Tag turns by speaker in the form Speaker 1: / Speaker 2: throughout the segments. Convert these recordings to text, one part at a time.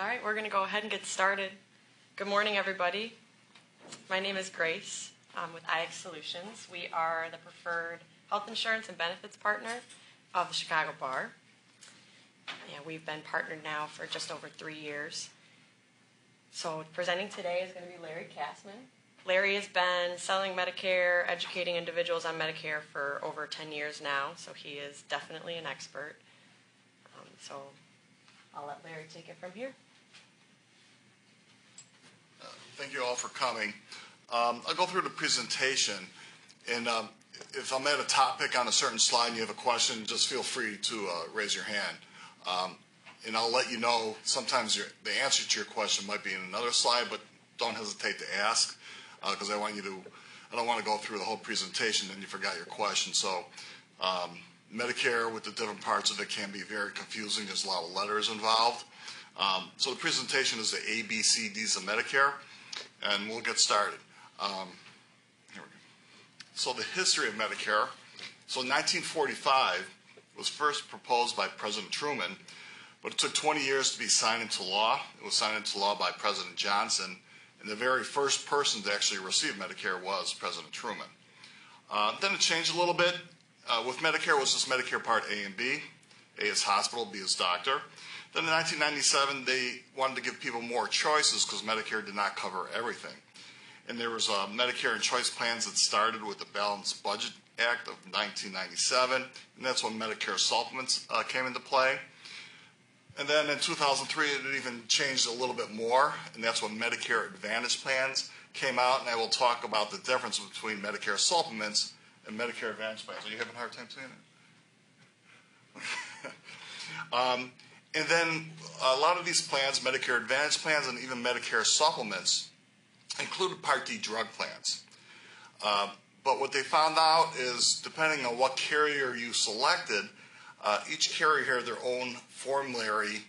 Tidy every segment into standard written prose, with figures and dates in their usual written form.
Speaker 1: All right, we're going to go ahead and get started. Good morning, everybody. My name is Grace with IXSolutions. We are the preferred health insurance and benefits partner of the Chicago Bar. And we've been partnered now for just over 3 years. So presenting today is going to be Larry Cassman. Larry has been selling Medicare, educating individuals on Medicare for over 10 years now, so he is definitely an expert. So I'll let Larry take it from here.
Speaker 2: Thank you all for coming. I'll go through the presentation, and if I'm at a topic on a certain slide and you have a question, just feel free to raise your hand. And I'll let you know sometimes the answer to your question might be in another slide, but don't hesitate to ask because I don't want to go through the whole presentation and you forgot your question. So Medicare with the different parts of it can be very confusing. There's a lot of letters involved. So the presentation is the ABCDs of Medicare, and we'll get started. Here we go. So the history of Medicare. So 1945 was first proposed by President Truman, but it took 20 years to be signed into law. It was signed into law by President Johnson, and the very first person to actually receive Medicare was President Truman. Then it changed a little bit. With Medicare, it was just Medicare Part A and B. A is hospital, B is doctor. Then in 1997, they wanted to give people more choices because Medicare did not cover everything. And there was Medicare and choice plans that started with the Balanced Budget Act of 1997, and that's when Medicare Supplements came into play. And then in 2003, it even changed a little bit more, and that's when Medicare Advantage plans came out, and I will talk about the difference between Medicare Supplements and Medicare Advantage plans. Are you having a hard time saying it? And then a lot of these plans, Medicare Advantage plans and even Medicare Supplements, included Part D drug plans. But what they found out is, depending on what carrier you selected, each carrier had their own formulary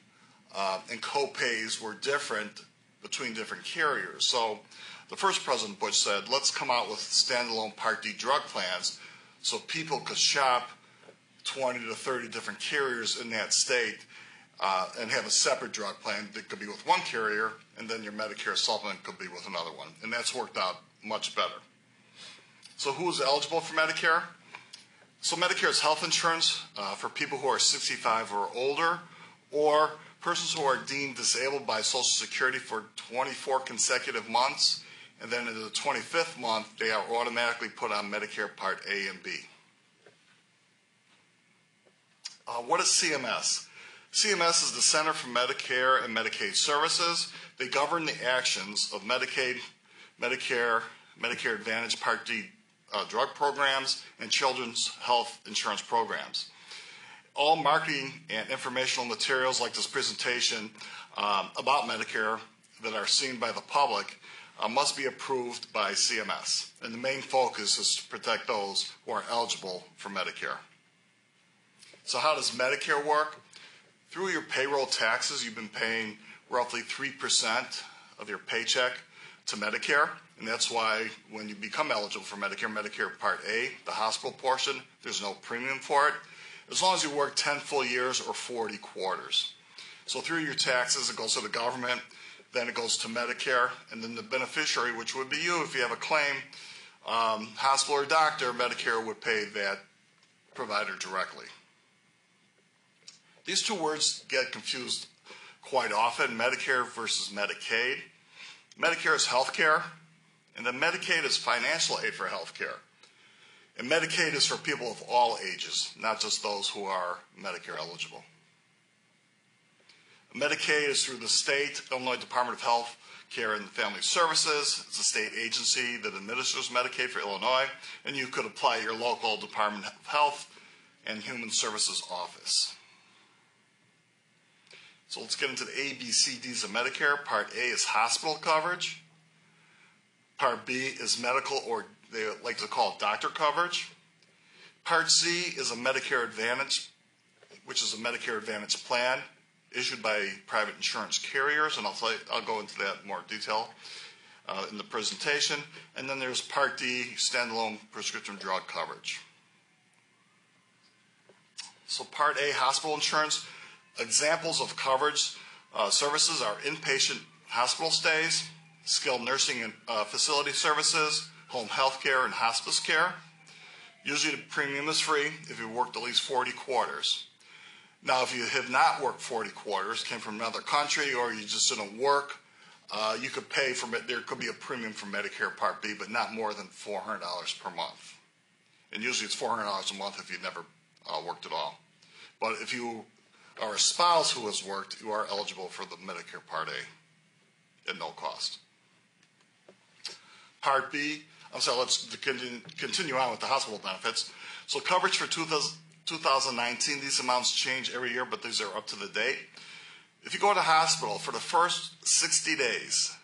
Speaker 2: and co-pays were different between different carriers. So the first President Bush said, let's come out with standalone Part D drug plans so people could shop 20 to 30 different carriers in that state and have a separate drug plan that could be with one carrier, and then your Medicare supplement could be with another one. And that's worked out much better. So who is eligible for Medicare? So Medicare is health insurance for people who are 65 or older, or persons who are deemed disabled by Social Security for 24 consecutive months, and then in the 25th month, they are automatically put on Medicare Part A and B. What is CMS? CMS is the Center for Medicare and Medicaid Services. They govern the actions of Medicaid, Medicare, Medicare Advantage Part D drug programs, and children's health insurance programs. All marketing and informational materials like this presentation about Medicare that are seen by the public must be approved by CMS. And the main focus is to protect those who are eligible for Medicare. So how does Medicare work? Through your payroll taxes, you've been paying roughly 3% of your paycheck to Medicare, and that's why when you become eligible for Medicare, Medicare Part A, the hospital portion, there's no premium for it, as long as you work 10 full years or 40 quarters. So through your taxes, it goes to the government, then it goes to Medicare, and then the beneficiary, which would be you if you have a claim, hospital or doctor, Medicare would pay that provider directly. These two words get confused quite often, Medicare versus Medicaid. Medicare is health care, and then Medicaid is financial aid for health care. And Medicaid is for people of all ages, not just those who are Medicare eligible. Medicaid is through the state, Illinois Department of Health Care and Family Services. It's a state agency that administers Medicaid for Illinois, and you could apply at your local Department of Health and Human Services office. So let's get into the ABCDs of Medicare. Part A is hospital coverage. Part B is medical, or they like to call it doctor coverage. Part C is a Medicare Advantage, which is a Medicare Advantage plan issued by private insurance carriers, and I'll go into that in more detail in the presentation. And then there's Part D, standalone prescription drug coverage. So Part A, hospital insurance. Examples of coverage Services are inpatient hospital stays, skilled nursing and facility services, home health care, and hospice care. Usually the premium is free if you worked at least 40 quarters. Now, if you have not worked 40 quarters, came from another country, or you just didn't work, you could pay for it. There could be a premium for Medicare Part B, but not more than $400 per month. And usually it's $400 a month if you've never worked at all. But if you are a spouse who has worked, you are eligible for the Medicare Part A at no cost. Part B, let's continue on with the hospital benefits. So coverage for 2019, these amounts change every year, but these are up to the date. If you go to the hospital for the first 60 days,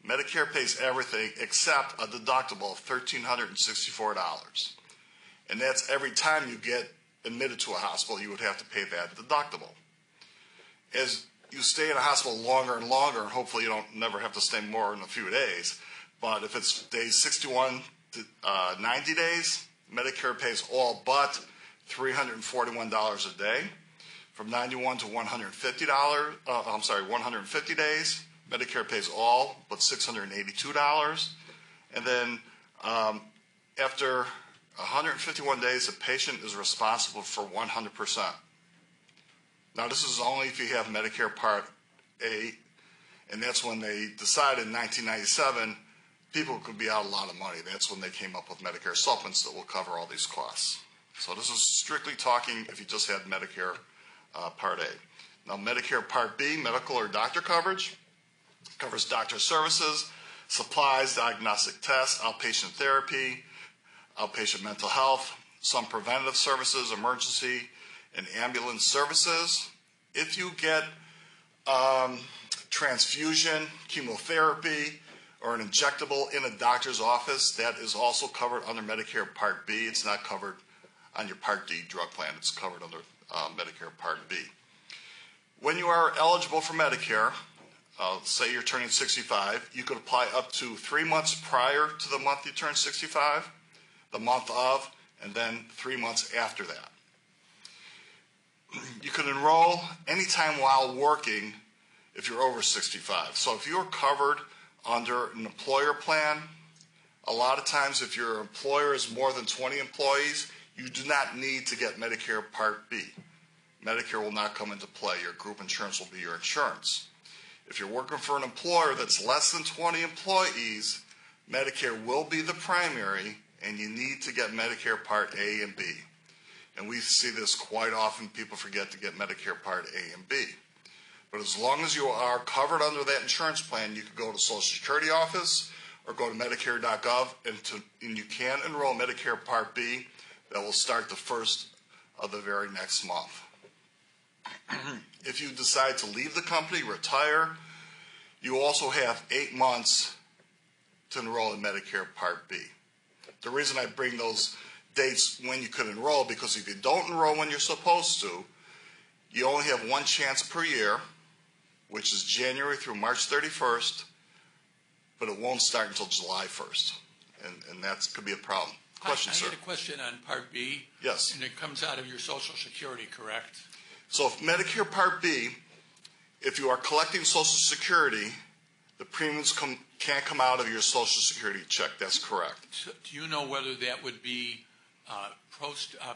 Speaker 2: Medicare pays everything except a deductible of $1,364. And that's every time you get admitted to a hospital, you would have to pay that deductible. As you stay in a hospital longer and longer, and hopefully you don't never have to stay more than a few days, but if it's days 61 to 90 days, Medicare pays all but $341 a day. From 91 to 150 days, Medicare pays all but $682. And then after 151 days, the patient is responsible for 100%. Now, this is only if you have Medicare Part A, and that's when they decided in 1997 people could be out a lot of money. That's when they came up with Medicare Supplements that will cover all these costs. So this is strictly talking if you just had Medicare Part A. Now, Medicare Part B, medical or doctor coverage, covers doctor services, supplies, diagnostic tests, outpatient therapy, outpatient mental health, some preventative services, emergency and ambulance services. If you get transfusion, chemotherapy, or an injectable in a doctor's office, that is also covered under Medicare Part B. It's not covered on your Part D drug plan. It's covered under Medicare Part B. When you are eligible for Medicare, say you're turning 65, you could apply up to 3 months prior to the month you turn 65, the month of, and then 3 months after that. You can enroll anytime while working if you're over 65. So if you're covered under an employer plan, a lot of times if your employer is more than 20 employees, you do not need to get Medicare Part B. Medicare will not come into play. Your group insurance will be your insurance. If you're working for an employer that's less than 20 employees, Medicare will be the primary, and you need to get Medicare Part A and B. And we see this quite often. People forget to get Medicare Part A and B. But as long as you are covered under that insurance plan, you can go to the Social Security office or go to Medicare.gov, and you can enroll Medicare Part B. That will start the first of the very next month. If you decide to leave the company, retire, you also have 8 months to enroll in Medicare Part B. The reason I bring those dates when you could enroll, because if you don't enroll when you're supposed to, you only have one chance per year, which is January through March 31st, but it won't start until July 1st, and that could be a problem. Question, sir?
Speaker 3: I had a question on Part B.
Speaker 2: Yes.
Speaker 3: And it comes out of your Social Security, correct?
Speaker 2: So if Medicare Part B, if you are collecting Social Security, the premiums can't come out of your Social Security check. That's correct.
Speaker 3: So do you know whether that would be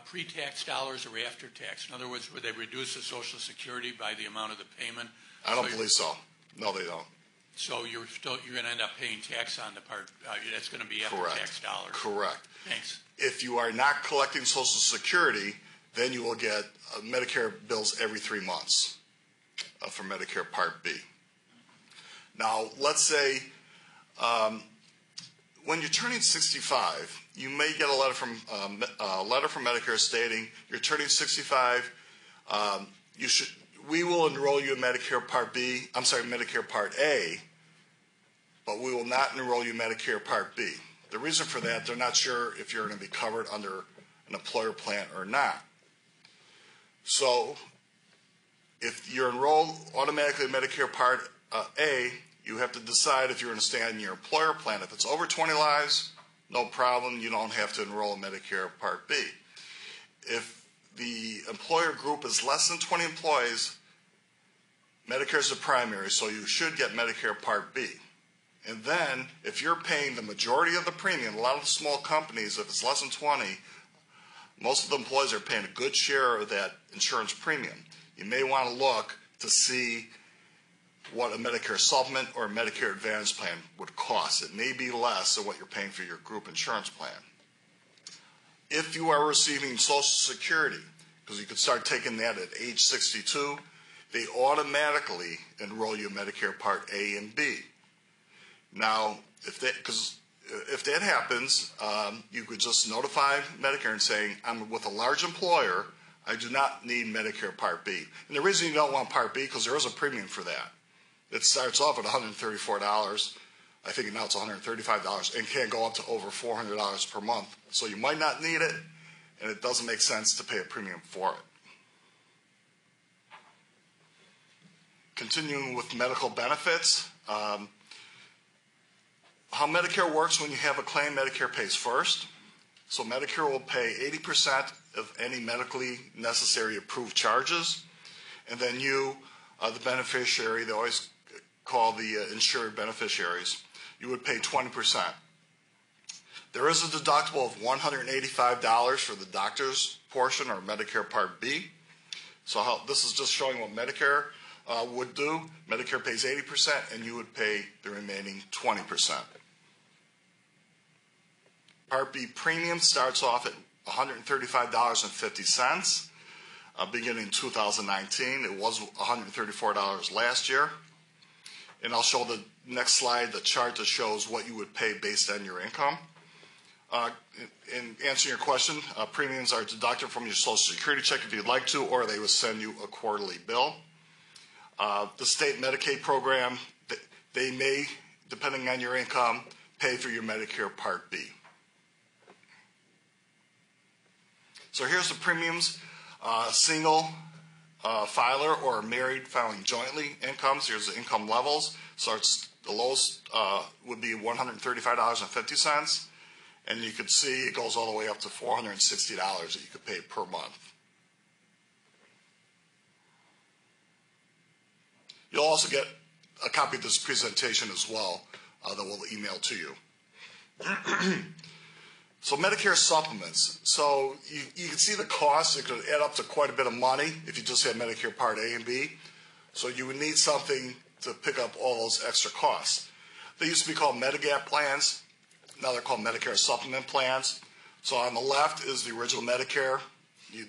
Speaker 3: pre-tax dollars or after-tax? In other words, would they reduce the Social Security by the amount of the payment?
Speaker 2: I don't believe so. No, they don't.
Speaker 3: So you're going to end up paying tax on the part. That's going to be after-tax dollars.
Speaker 2: Correct.
Speaker 3: Thanks.
Speaker 2: If you are not collecting Social Security, then you will get Medicare bills every 3 months for Medicare Part B. Now, let's say when you're turning 65, you may get a letter from Medicare stating you're turning 65. We will enroll you in Medicare Part B. I'm sorry, Medicare Part A, but we will not enroll you in Medicare Part B. The reason for that, they're not sure if you're going to be covered under an employer plan or not. So if you're enrolled automatically in Medicare Part A, you have to decide if you're going to stay on your employer plan. If it's over 20 lives, no problem. You don't have to enroll in Medicare Part B. If the employer group is less than 20 employees, Medicare is the primary, so you should get Medicare Part B. And then, if you're paying the majority of the premium, a lot of the small companies, if it's less than 20, most of the employees are paying a good share of that insurance premium. You may want to look to see what a Medicare Supplement or a Medicare Advantage plan would cost. It may be less than what you're paying for your group insurance plan. If you are receiving Social Security, because you could start taking that at age 62, they automatically enroll you in Medicare Part A and B. Now, if that happens, you could just notify Medicare and say, I'm with a large employer, I do not need Medicare Part B. And the reason you don't want Part B, because there is a premium for that. It starts off at $134. I think now it's $135 and can go up to over $400 per month. So you might not need it, and it doesn't make sense to pay a premium for it. Continuing with medical benefits, how Medicare works: when you have a claim, Medicare pays first. So Medicare will pay 80% of any medically necessary approved charges, and then you, the beneficiary, they always call the insured beneficiaries, you would pay 20%. There is a deductible of $185 for the doctor's portion, or Medicare Part B. So this is just showing what Medicare would do. Medicare pays 80%, and you would pay the remaining 20%. Part B premium starts off at $135.50. Beginning in 2019, it was $134 last year. And I'll show the next slide, the chart that shows what you would pay based on your income. In answering your question, premiums are deducted from your Social Security check if you'd like to, or they will send you a quarterly bill. The state Medicaid program, they may, depending on your income, pay for your Medicare Part B. So here's the premiums. Single filer or married filing jointly incomes. Here's the income levels. So the lowest would be $135.50. And you can see it goes all the way up to $460 that you could pay per month. You'll also get a copy of this presentation as well that we'll email to you. So Medicare Supplements. So you can see the cost. It could add up to quite a bit of money if you just had Medicare Part A and B. So you would need something to pick up all those extra costs. They used to be called Medigap plans. Now they're called Medicare Supplement plans. So on the left is the original Medicare,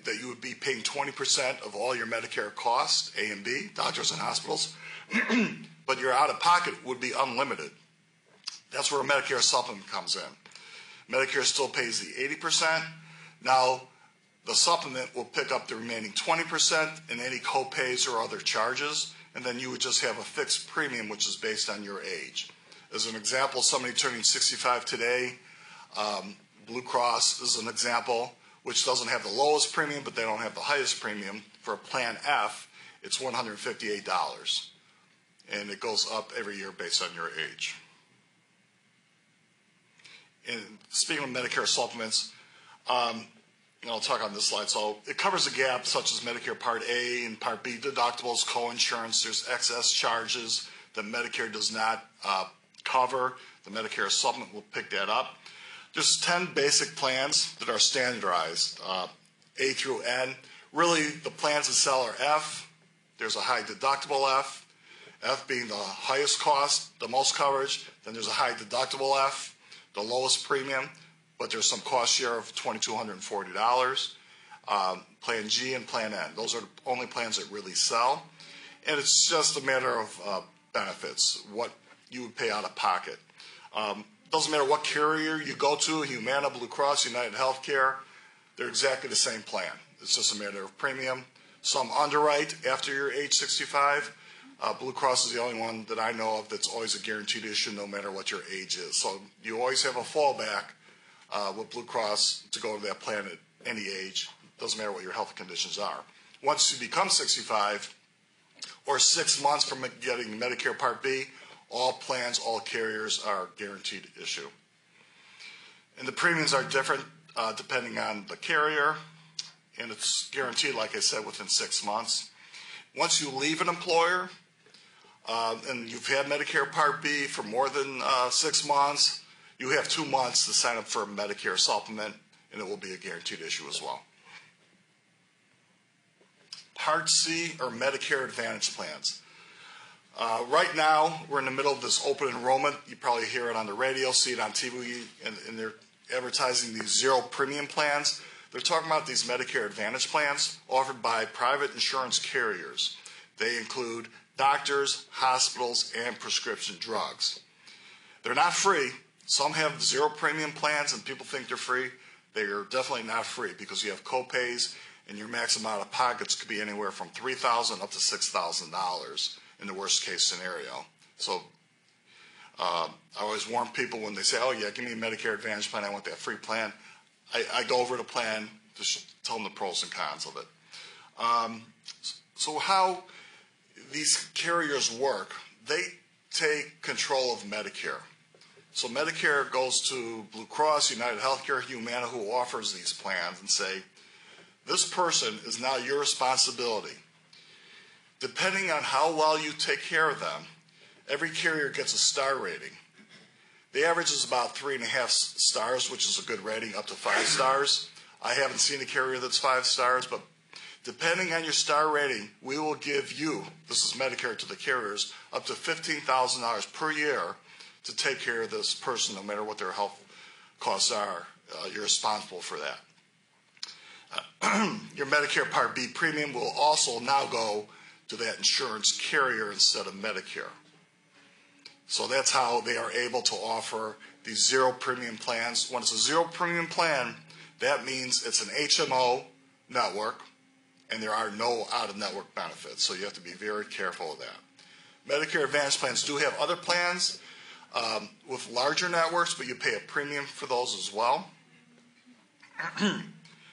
Speaker 2: that you would be paying 20% of all your Medicare costs, A and B, doctors and hospitals. But your out-of-pocket would be unlimited. That's where a Medicare Supplement comes in. Medicare still pays the 80%. Now, the supplement will pick up the remaining 20% and any co-pays or other charges, and then you would just have a fixed premium, which is based on your age. As an example, somebody turning 65 today, Blue Cross is an example, which doesn't have the lowest premium, but they don't have the highest premium. For a Plan F, it's $158, and it goes up every year based on your age. And speaking of Medicare supplements, I'll talk on this slide. So it covers the gap such as Medicare Part A and Part B deductibles, co-insurance. There's excess charges that Medicare does not cover. The Medicare supplement will pick that up. There's 10 basic plans that are standardized, A through N. Really, the plans that sell are F. There's a high deductible F. F being the highest cost, the most coverage. Then there's a high deductible F, the lowest premium, but there's some cost share of $2,240. Plan G and Plan N. Those are the only plans that really sell. And it's just a matter of benefits, what you would pay out of pocket. Doesn't matter what carrier you go to, Humana, Blue Cross, United Healthcare, they're exactly the same plan. It's just a matter of premium. Some underwrite after you're age 65. Blue Cross is the only one that I know of that's always a guaranteed issue no matter what your age is. So you always have a fallback with Blue Cross to go to that plan at any age. Doesn't matter what your health conditions are. Once you become 65 or 6 months from getting Medicare Part B, all plans, all carriers are guaranteed issue. And the premiums are different depending on the carrier, and it's guaranteed, like I said, within 6 months. Once you leave an employer, and you've had Medicare Part B for more than 6 months, you have 2 months to sign up for a Medicare Supplement, and it will be a guaranteed issue as well. Part C are Medicare Advantage plans. Right now, we're in the middle of this open enrollment. You probably hear it on the radio, see it on TV, and they're advertising these zero premium plans. They're talking about these Medicare Advantage plans offered by private insurance carriers. They include doctors, hospitals, and prescription drugs. They're not free. Some have zero premium plans and people think they're free. They are definitely not free because you have co-pays and your max amount of pockets could be anywhere from $3,000 up to $6,000 in the worst case scenario. So I always warn people when they say, oh yeah, give me a Medicare Advantage plan, I want that free plan. I go over the plan to tell them the pros and cons of it. So how these carriers work, they take control of Medicare. So Medicare goes to Blue Cross, United Healthcare, Humana, who offers these plans, and say, this person is now your responsibility. Depending on how well you take care of them, every carrier gets a star rating. The average is about 3.5 stars, which is a good rating, up to 5 stars. I haven't seen a carrier that's 5 stars, but depending on your star rating, we will give you, this is Medicare to the carriers, up to $15,000 per year to take care of this person, no matter what their health costs are. You're responsible for that. Your Medicare Part B premium will also now go to that insurance carrier instead of Medicare. So that's how they are able to offer these zero premium plans. When it's a zero premium plan, that means it's an HMO network and there are no out-of-network benefits. So you have to be very careful of that. Medicare Advantage plans do have other plans with larger networks, but you pay a premium for those as well.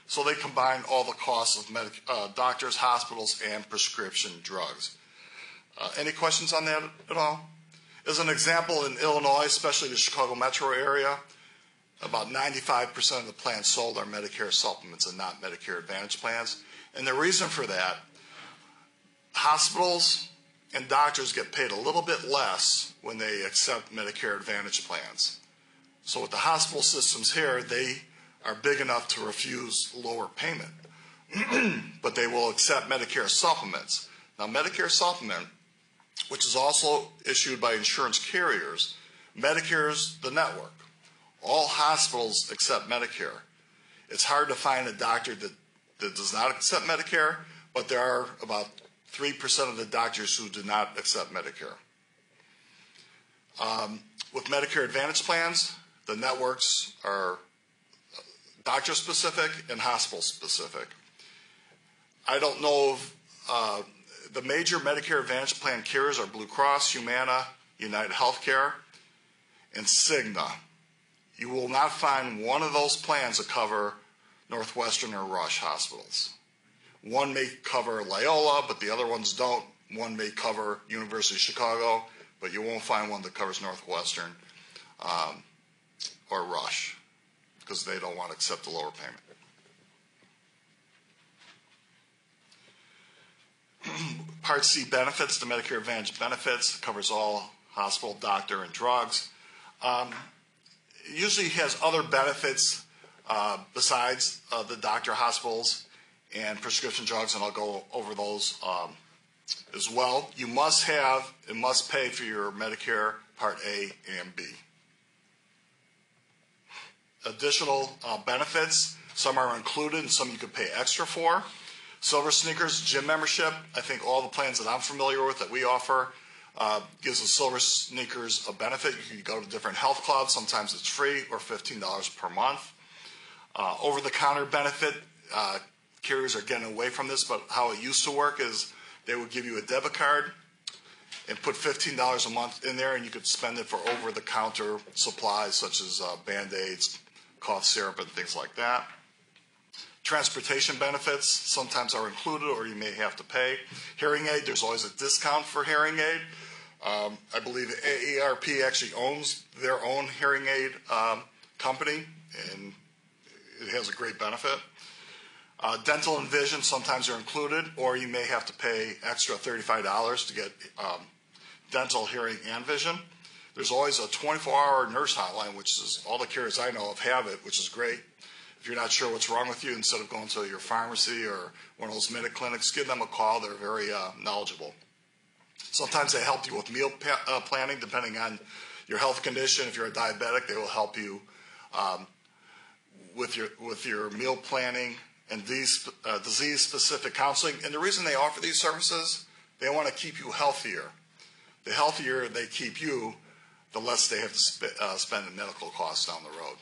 Speaker 2: So they combine all the costs of doctors, hospitals, and prescription drugs. Any questions on that at all? As an example, in Illinois, especially the Chicago metro area, about 95% of the plans sold are Medicare Supplements and not Medicare Advantage plans. And the reason for that, hospitals and doctors get paid a little bit less when they accept Medicare Advantage plans. So with the hospital systems here, they are big enough to refuse lower payment, but they will accept Medicare Supplements. Now, Medicare Supplement, which is also issued by insurance carriers, Medicare's the network. All hospitals accept Medicare. It's hard to find a doctor that does not accept Medicare, but there are about 3% of the doctors who do not accept Medicare. With Medicare Advantage plans, the networks are doctor-specific and hospital-specific. I don't know if the major Medicare Advantage plan carriers are Blue Cross, Humana, United Healthcare, and Cigna. You will not find one of those plans that cover Northwestern or Rush hospitals. One may cover Loyola, but the other ones don't. One may cover University of Chicago, but you won't find one that covers Northwestern or Rush because they don't want to accept the lower payment. Part C benefits, the Medicare Advantage benefits, covers all hospital, doctor, and drugs. Usually has other benefits besides the doctor, hospitals, and prescription drugs, and I'll go over those as well. You must have and must pay for your Medicare Part A and B. Additional benefits, some are included and some you could pay extra for. Silver Sneakers gym membership, I think all the plans that I'm familiar with that we offer gives the Silver Sneakers a benefit. You can go to different health clubs, sometimes it's free or $15 per month. Over-the-counter benefit, carriers are getting away from this, but how it used to work is they would give you a debit card and put $15 a month in there, and you could spend it for over-the-counter supplies such as Band-Aids, cough syrup, and things like that. Transportation benefits sometimes are included or you may have to pay. Hearing aid, there's always a discount for hearing aid. I believe AARP actually owns their own hearing aid company, and it has a great benefit. Dental and vision sometimes are included, or you may have to pay extra $35 to get dental, hearing, and vision. There's always a 24-hour nurse hotline, which is all the carriers I know of have it, which is great. If you're not sure what's wrong with you, instead of going to your pharmacy or one of those medic clinics, give them a call. They're very knowledgeable. Sometimes they help you with meal planning, depending on your health condition. If you're a diabetic, they will help you with your meal planning and these disease-specific counseling. And the reason they offer these services, they want to keep you healthier. The healthier they keep you, the less they have to spend in medical costs down the road.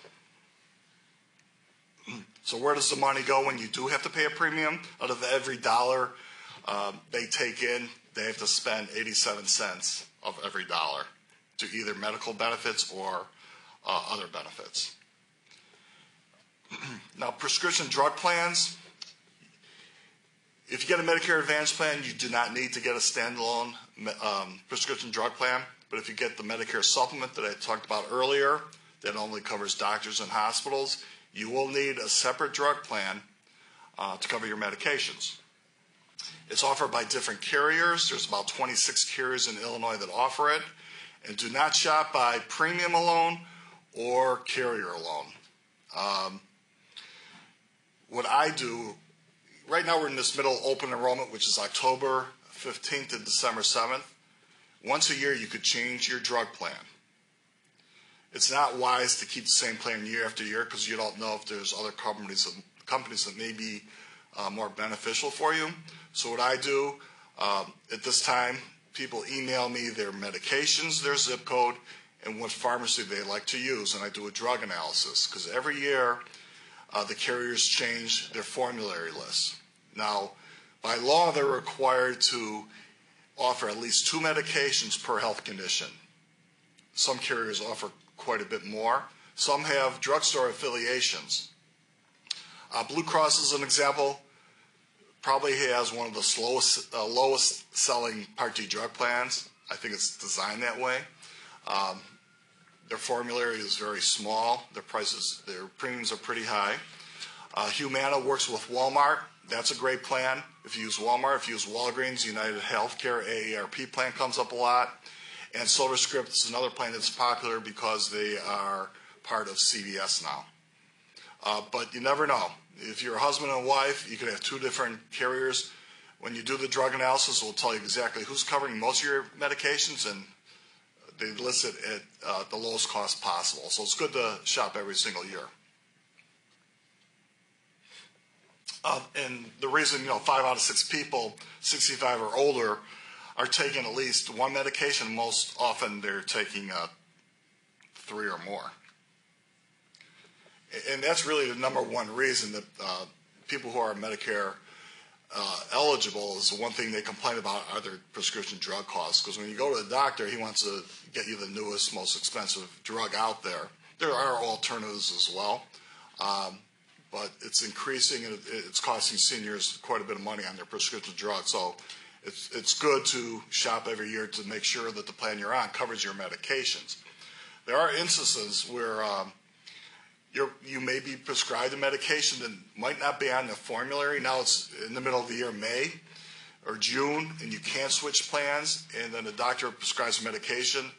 Speaker 2: So where does the money go when you do have to pay a premium? Out of every dollar they take in, they have to spend 87 cents of every dollar to either medical benefits or other benefits. Now, prescription drug plans. If you get a Medicare Advantage plan, you do not need to get a standalone prescription drug plan. But if you get the Medicare Supplement that I talked about earlier, that only covers doctors and hospitals, you will need a separate drug plan to cover your medications. It's offered by different carriers. There's about 26 carriers in Illinois that offer it. And do not shop by premium alone or carrier alone. What I do, right now we're in this middle open enrollment, which is October 15th to December 7th. Once a year you could change your drug plan. It's not wise to keep the same plan year after year because you don't know if there's other companies that may be more beneficial for you. So what I do at this time, people email me their medications, their zip code, and what pharmacy they like to use, and I do a drug analysis because every year the carriers change their formulary lists. Now, by law, they're required to offer at least 2 medications per health condition. Some carriers offer quite a bit more. Some have drugstore affiliations. Blue Cross is an example. Probably has one of the lowest selling Part D drug plans. I think it's designed that way. Their formulary is very small. Their premiums are pretty high. Humana works with Walmart. That's a great plan. If you use Walmart, if you use Walgreens, United Healthcare, AARP plan comes up a lot. And SodaScript is another plan that's popular because they are part of CVS now. But you never know. If you're a husband and wife, you could have 2 different carriers. When you do the drug analysis, it will tell you exactly who's covering most of your medications, and they list it at the lowest cost possible. So it's good to shop every single year. And the reason, 5 out of 6 people, 65 or older, are taking at least 1 medication. Most often they're taking 3 or more. And that's really the number one reason that people who are Medicare eligible is the one thing they complain about are their prescription drug costs. Because when you go to the doctor, he wants to get you the newest, most expensive drug out there. There are alternatives as well. But it's increasing and it's costing seniors quite a bit of money on their prescription drugs. So it's good to shop every year to make sure that the plan you're on covers your medications. There are instances where you may be prescribed a medication that might not be on the formulary. Now it's in the middle of the year, May or June, and you can't switch plans, and then the doctor prescribes a medication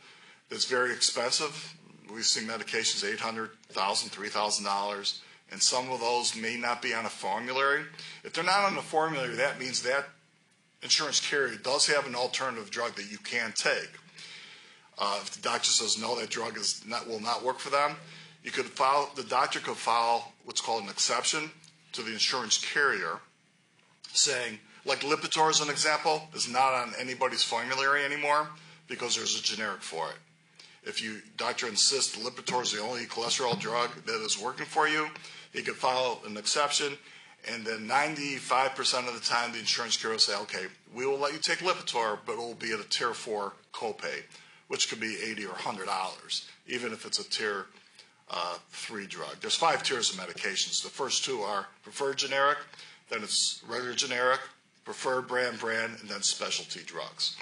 Speaker 2: that's very expensive. We've seen medications $800,000, $3,000, and some of those may not be on a formulary. If they're not on the formulary, that means that insurance carrier does have an alternative drug that you can take. If the doctor says no, that drug will not work for them, the doctor could file what's called an exception to the insurance carrier saying, like Lipitor as an example, is not on anybody's formulary anymore because there's a generic for it. If your doctor insists Lipitor is the only cholesterol drug that is working for you, he could file an exception, and then 95% of the time the insurance carrier will say, okay, we will let you take Lipitor, but it will be at a Tier 4 copay, which could be $80 or $100, even if it's a Tier 3 drug. There's 5 tiers of medications. The first 2 are preferred generic, then it's regular generic, preferred brand, and then specialty drugs.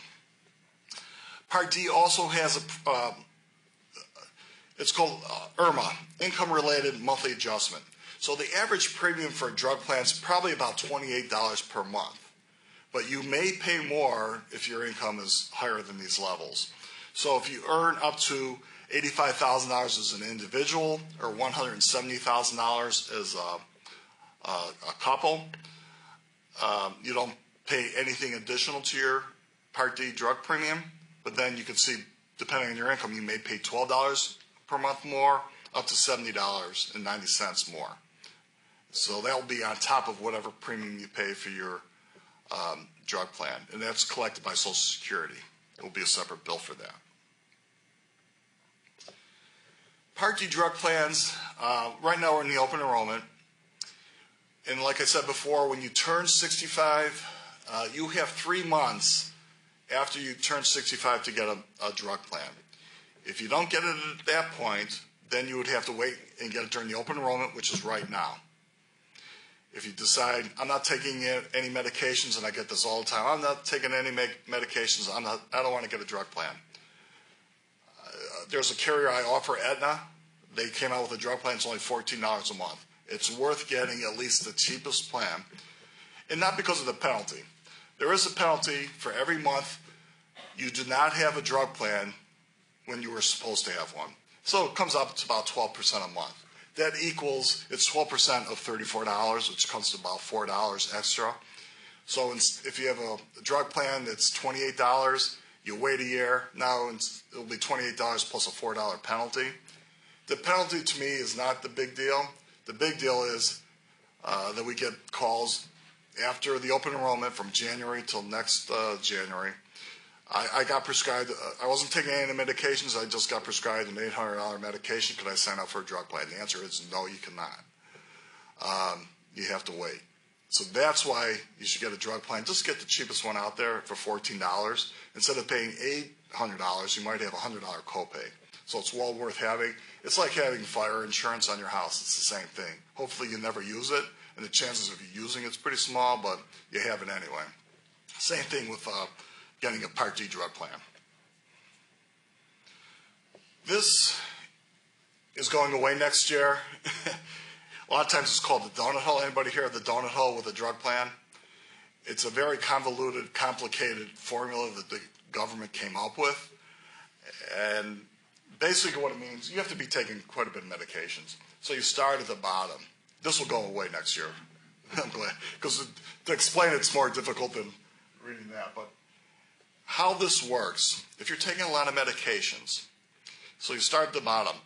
Speaker 2: Part D also has it's called IRMA, Income-Related Monthly Adjustment. So the average premium for a drug plan is probably about $28 per month. but you may pay more if your income is higher than these levels. So if you earn up to $85,000 as an individual or $170,000 as a couple, you don't pay anything additional to your Part D drug premium, but then you can see, depending on your income, you may pay $12 per month more, up to $70.90 more. So that will be on top of whatever premium you pay for your drug plan, and that's collected by Social Security. It will be a separate bill for that. Part D drug plans, right now we're in the open enrollment, and like I said before, when you turn 65, you have 3 months after you turn 65 to get a drug plan. If you don't get it at that point, then you would have to wait and get it during the open enrollment, which is right now. If you decide, I'm not taking any medications, and I get this all the time, I'm not taking any medications, I don't want to get a drug plan. There's a carrier I offer, Aetna. They came out with a drug plan, it's only $14 a month. It's worth getting at least the cheapest plan, and not because of the penalty. There is a penalty for every month you do not have a drug plan when you were supposed to have one. So it comes up to about 12% a month. That equals, it's 12% of $34, which comes to about $4 extra. So if you have a drug plan that's $28, you wait a year, now it'll be $28 plus a $4 penalty. The penalty to me is not the big deal. The big deal is that we get calls after the open enrollment from January till next January. I got prescribed, I wasn't taking any medications, I just got prescribed an $800 medication. Could I sign up for a drug plan? The answer is no, you cannot. You have to wait. So that's why you should get a drug plan. Just get the cheapest one out there for $14. Instead of paying $800, you might have a $100 copay. So it's well worth having. It's like having fire insurance on your house. It's the same thing. Hopefully you never use it, and the chances of you using it's pretty small, but you have it anyway. Same thing with getting a Part D drug plan. This is going away next year. A lot of times it's called the donut hole. Anybody hear of the donut hole with a drug plan? It's a very convoluted, complicated formula that the government came up with. And basically what it means, you have to be taking quite a bit of medications. So you start at the bottom. This will go away next year. I'm glad. Because to explain it's more difficult than reading that. But how this works, if you're taking a lot of medications, so you start at the bottom,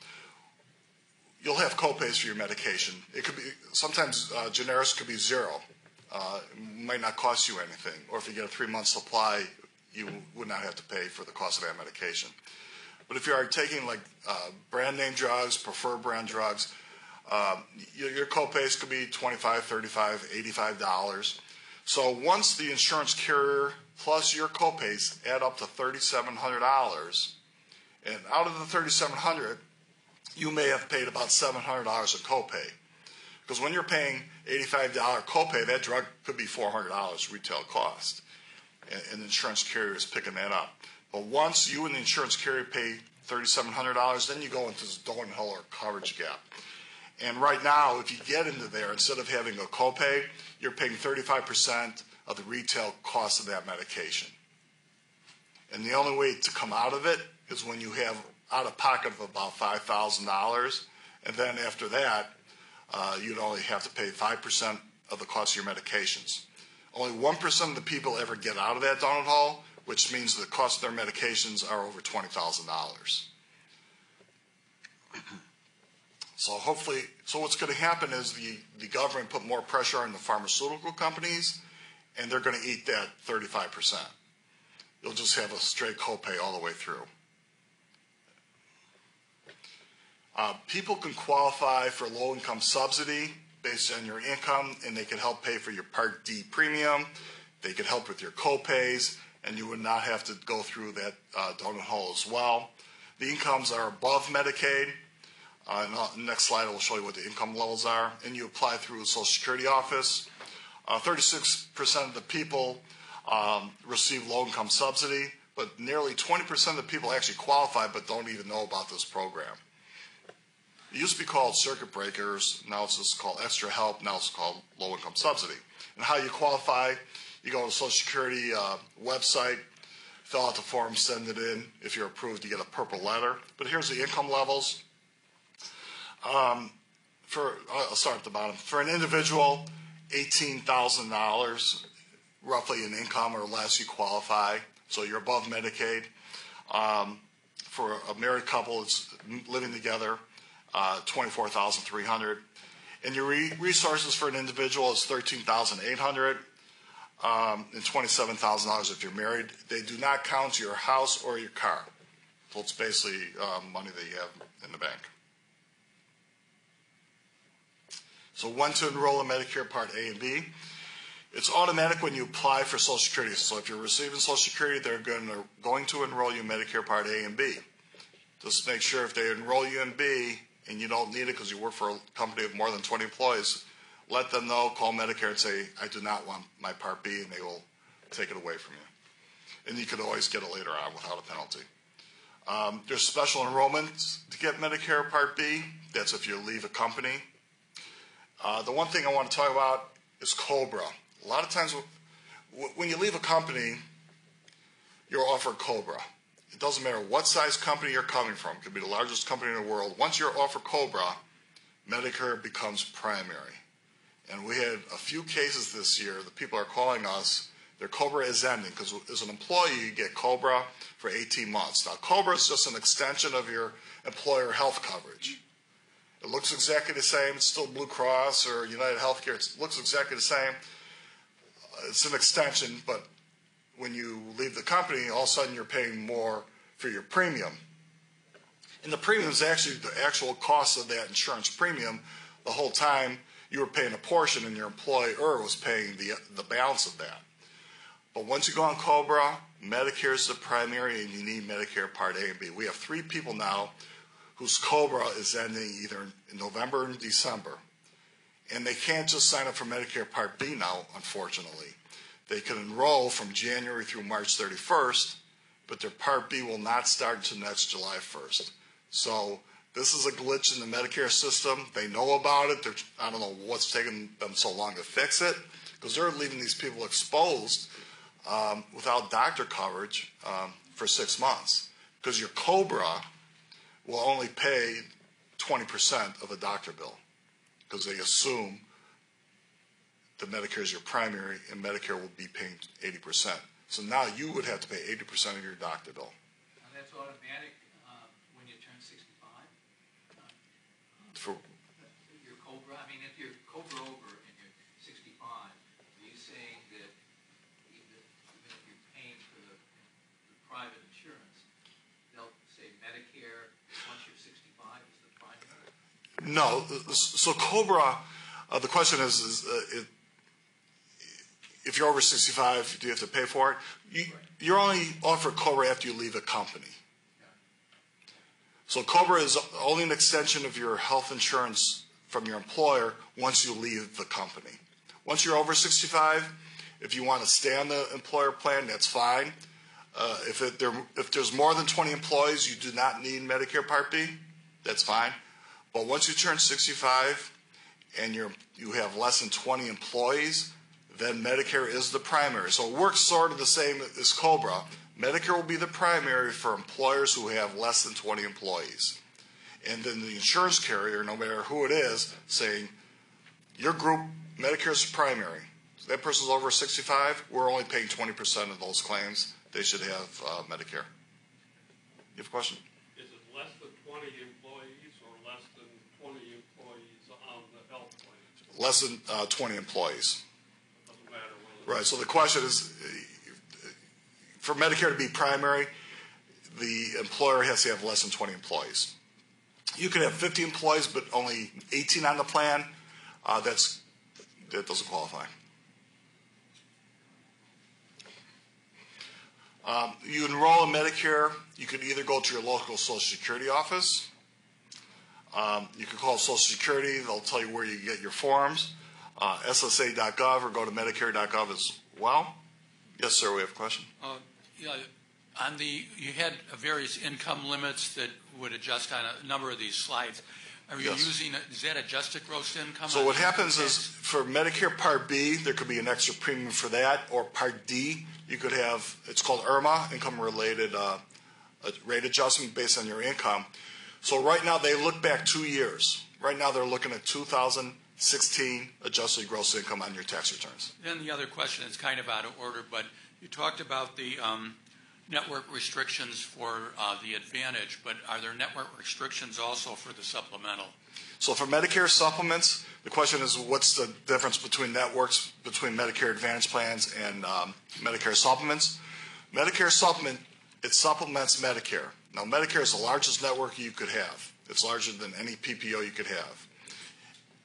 Speaker 2: you'll have copays for your medication. It could be, sometimes generics could be zero. It might not cost you anything. Or if you get a 3-month supply, you would not have to pay for the cost of that medication. But if you are taking like brand name drugs, preferred brand drugs, your copays could be $25, $35, $85. So once the insurance carrier plus your copays add up to $3,700, and out of the $3,700, you may have paid about $700 in copay. Because when you're paying $85 copay, that drug could be $400 retail cost. And the insurance carrier is picking that up. But once you and the insurance carrier pay $3,700, then you go into this donut hole or coverage gap. And right now, if you get into there, instead of having a copay, you're paying 35% of the retail cost of that medication. And the only way to come out of it is when you have out of pocket of about $5,000, and then after that, you'd only have to pay 5% of the cost of your medications. Only 1% of the people ever get out of that donut hole, which means the cost of their medications are over $20,000. So hopefully, so what's going to happen is the government put more pressure on the pharmaceutical companies, and they're going to eat that 35%. You'll just have a straight copay all the way through. People can qualify for low-income subsidy based on your income, and they can help pay for your Part D premium. They can help with your copays, and you would not have to go through that donut hole as well. The incomes are above Medicaid. On the next slide, I will show you what the income levels are. And you apply through the Social Security office. 36% of the people receive low-income subsidy, but nearly 20% of the people actually qualify but don't even know about this program. It used to be called circuit breakers. Now it's just called extra help. Now it's called low-income subsidy. And how you qualify, You go to the Social Security website, fill out the form, send it in. If you're approved, you get a purple letter. But here's the income levels. I'll start at the bottom. For an individual, $18,000 roughly in income or less, you qualify. So you're above Medicaid. For a married couple, it's living together, $24,300. And your resources for an individual is $13,800 and $27,000 if you're married. They do not count your house or your car. So it's basically money that you have in the bank. So when to enroll in Medicare Part A and B. It's automatic when you apply for Social Security. So if you're receiving Social Security, they're going to enroll you in Medicare Part A and B. Just make sure if they enroll you in B and you don't need it because you work for a company of more than 20 employees, let them know, call Medicare and say, I do not want my Part B, and they will take it away from you. And you can always get it later on without a penalty. There's special enrollments to get Medicare Part B. That's if you leave a company. The one thing I want to talk about is COBRA. A lot of times when you leave a company, you're offered COBRA. It doesn't matter what size company you're coming from. It could be the largest company in the world. Once you're offered COBRA, Medicare becomes primary. And we had a few cases this year that people are calling us, their COBRA is ending because as an employee you get COBRA for 18 months. Now COBRA is just an extension of your employer health coverage. It looks exactly the same. It's still Blue Cross or United Healthcare. It looks exactly the same. It's an extension, but when you leave the company, all of a sudden you're paying more for your premium. And the premium is actually the actual cost of that insurance premium. The whole time you were paying a portion and your employer was paying the balance of that. But once you go on COBRA, Medicare is the primary and you need Medicare Part A and B. We have 3 people now whose COBRA is ending either in November or December. And they can't just sign up for Medicare Part B now, unfortunately. They can enroll from January through March 31st, but their Part B will not start until next July 1st. So this is a glitch in the Medicare system. They know about it. I don't know what's taking them so long to fix it, because they're leaving these people exposed without doctor coverage for 6 months. Because your COBRA will only pay 20% of a doctor bill, because they assume that Medicare is your primary and Medicare will be paying 80%. So now you would have to pay 80% of your doctor bill.
Speaker 3: And that's automatic when you turn 65?
Speaker 2: For
Speaker 3: your COBRA, I mean, if you're COBRA over and you're 65, are you saying that even if you're paying for the private insurance, they'll say Medicare, once you're 65, is the primary?
Speaker 2: No. So COBRA, the question is if you're over 65, do you have to pay for it? You're only offered COBRA after you leave a company. So COBRA is only an extension of your health insurance from your employer once you leave the company. Once you're over 65, if you want to stay on the employer plan, that's fine. If there's more than 20 employees, you do not need Medicare Part B, that's fine. But once you turn 65 and you have less than 20 employees, then Medicare is the primary. So it works sort of the same as COBRA. Medicare will be the primary for employers who have less than 20 employees. And then the insurance carrier, no matter who it is, saying, your group, Medicare is primary. So that person's over 65, we're only paying 20% of those claims. They should have Medicare. You have a question?
Speaker 4: Is it less than 20 employees or less than 20 employees on the health plan?
Speaker 2: Less than 20 employees.
Speaker 4: Doesn't matter whether.
Speaker 2: Right, so the question is, for Medicare to be primary, the employer has to have less than 20 employees. You could have 50 employees, but only 18 on the plan. That doesn't qualify. You enroll in Medicare, you can either go to your local Social Security office. You can call Social Security, they'll tell you where you get your forms. SSA.gov or go to Medicare.gov as well. Yes, sir, we have a question.
Speaker 3: Yeah, you had various income limits that would adjust on a number of these slides.
Speaker 5: Are you
Speaker 2: Yes.
Speaker 5: using, is that adjusted gross income?
Speaker 2: So what happens is for Medicare Part B, there could be an extra premium for that, or Part D, you could have, it's called IRMA, income-related rate adjustment based on your income. So right now they look back 2 years. Right now they're looking at 2016 adjusted gross income on your tax returns.
Speaker 5: Then the other question is kind of out of order, but you talked about the network restrictions for the Advantage, but are there network restrictions also for the supplemental?
Speaker 2: So for Medicare Supplements, the question is what's the difference between networks, between Medicare Advantage plans and Medicare Supplements? Medicare Supplement, it supplements Medicare. Now Medicare is the largest network you could have. It's larger than any PPO you could have.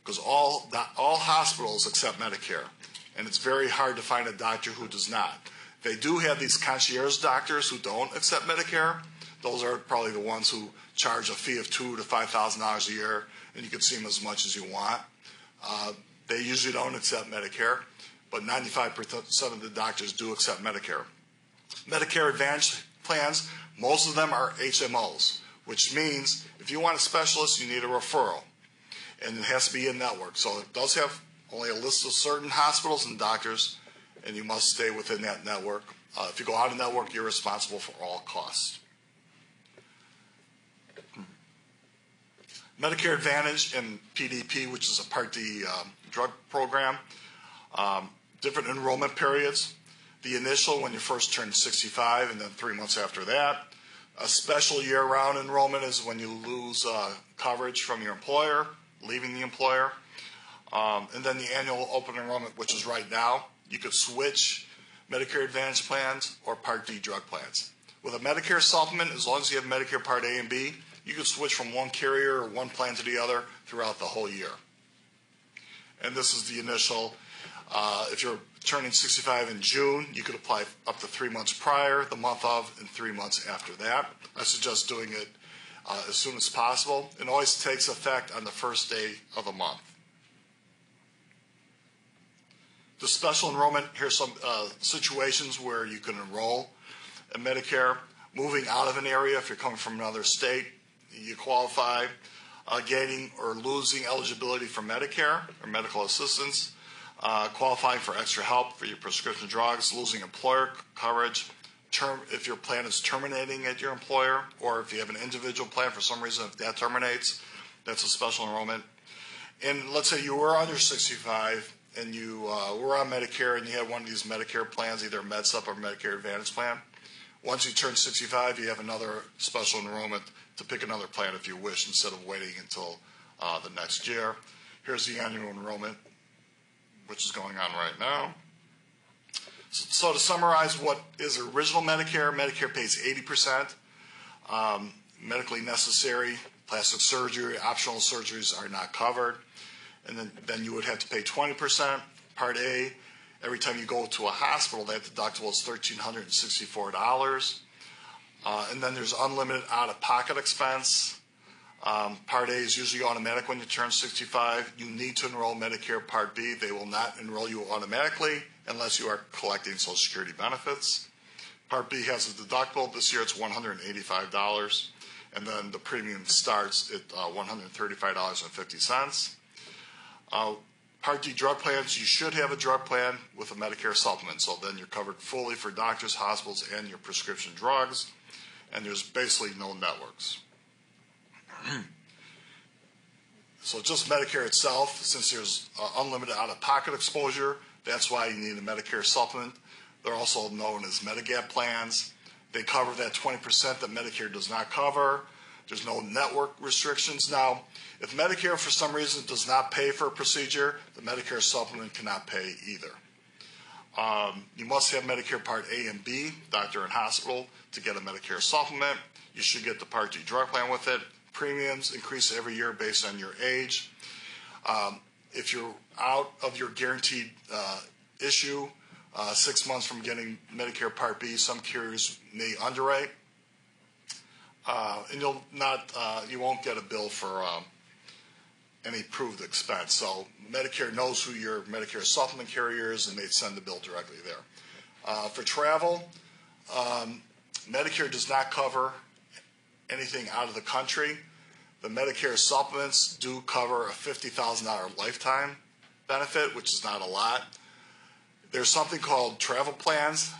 Speaker 2: Because all hospitals accept Medicare, and it's very hard to find a doctor who does not. They do have these concierge doctors who don't accept Medicare. Those are probably the ones who charge a fee of $2,000 to $5,000 a year, and you can see them as much as you want. They usually don't accept Medicare, but 95% of the doctors do accept Medicare. Medicare Advantage plans, most of them are HMOs, which means if you want a specialist, you need a referral, and it has to be in network. So it does have only a list of certain hospitals and doctors, and you must stay within that network. If you go out of network, you're responsible for all costs. Medicare Advantage and PDP, which is a Part D drug program, different enrollment periods. The initial, when you first turn 65, and then 3 months after that. A special year-round enrollment is when you lose coverage from your employer, leaving the employer. And then the annual open enrollment, which is right now. You could switch Medicare Advantage plans or Part D drug plans. With a Medicare Supplement, as long as you have Medicare Part A and B, you could switch from one carrier or one plan to the other throughout the whole year. And this is the initial. If you're turning 65 in June, you could apply up to 3 months prior, the month of, and 3 months after that. I suggest doing it as soon as possible. It always takes effect on the first day of the month. The special enrollment, here's some situations where you can enroll in Medicare. Moving out of an area, if you're coming from another state, you qualify. Gaining or losing eligibility for Medicare or medical assistance. Qualifying for extra help for your prescription drugs. Losing employer coverage. If your plan is terminating at your employer, or if you have an individual plan for some reason, if that terminates, that's a special enrollment. And let's say you were under 65 and you were on Medicare and you had one of these Medicare plans, either MedSup or Medicare Advantage plan. Once you turn 65, you have another special enrollment to pick another plan if you wish, instead of waiting until the next year. Here's the annual enrollment, which is going on right now. So to summarize what is original Medicare, Medicare pays 80%. Medically necessary, plastic surgery, optional surgeries are not covered. And then you would have to pay 20%. Part A, every time you go to a hospital, that deductible is $1,364. And then there's unlimited out-of-pocket expense. Part A is usually automatic when you turn 65. You need to enroll Medicare Part B. They will not enroll you automatically unless you are collecting Social Security benefits. Part B has a deductible. This year it's $185. And then the premium starts at $135.50. Part D drug plans, you should have a drug plan with a Medicare Supplement. So then you're covered fully for doctors, hospitals, and your prescription drugs. And there's basically no networks. So just Medicare itself, since there's unlimited out-of-pocket exposure, that's why you need a Medicare Supplement. They're also known as Medigap plans. They cover that 20% that Medicare does not cover. There's no network restrictions. Now, if Medicare for some reason does not pay for a procedure, the Medicare Supplement cannot pay either. You must have Medicare Part A and B, doctor and hospital, to get a Medicare Supplement. You should get the Part D drug plan with it. Premiums increase every year based on your age. If you're out of your guaranteed issue, 6 months from getting Medicare Part B, some carriers may underwrite. And you won't get a bill for any proved expense. So Medicare knows who your Medicare Supplement carrier is, and they send the bill directly there. For travel, Medicare does not cover anything out of the country. The Medicare Supplements do cover a $50,000 lifetime benefit, which is not a lot. There's something called travel plans.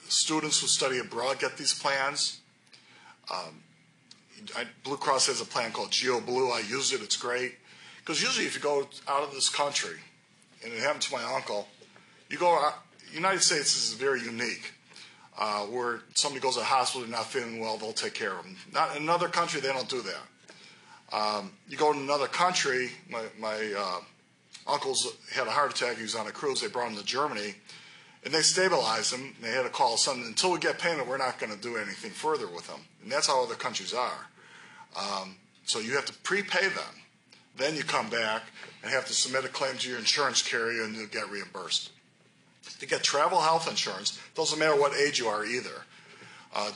Speaker 2: Students who study abroad get these plans. Blue Cross has a plan called GeoBlue. I use it. It's great. Because usually if you go out of this country, and it happened to my uncle, you go out, United States is very unique. Where somebody goes to the hospital, they're not feeling well, they'll take care of them. Not in another country, they don't do that. You go to another country, my uncle's had a heart attack, he was on a cruise, they brought him to Germany, and they stabilized him, and they had to call something, until we get payment, we're not going to do anything further with them. And that's how other countries are. So you have to prepay them. Then you come back and have to submit a claim to your insurance carrier and you'll get reimbursed. To get travel health insurance, doesn't matter what age you are either.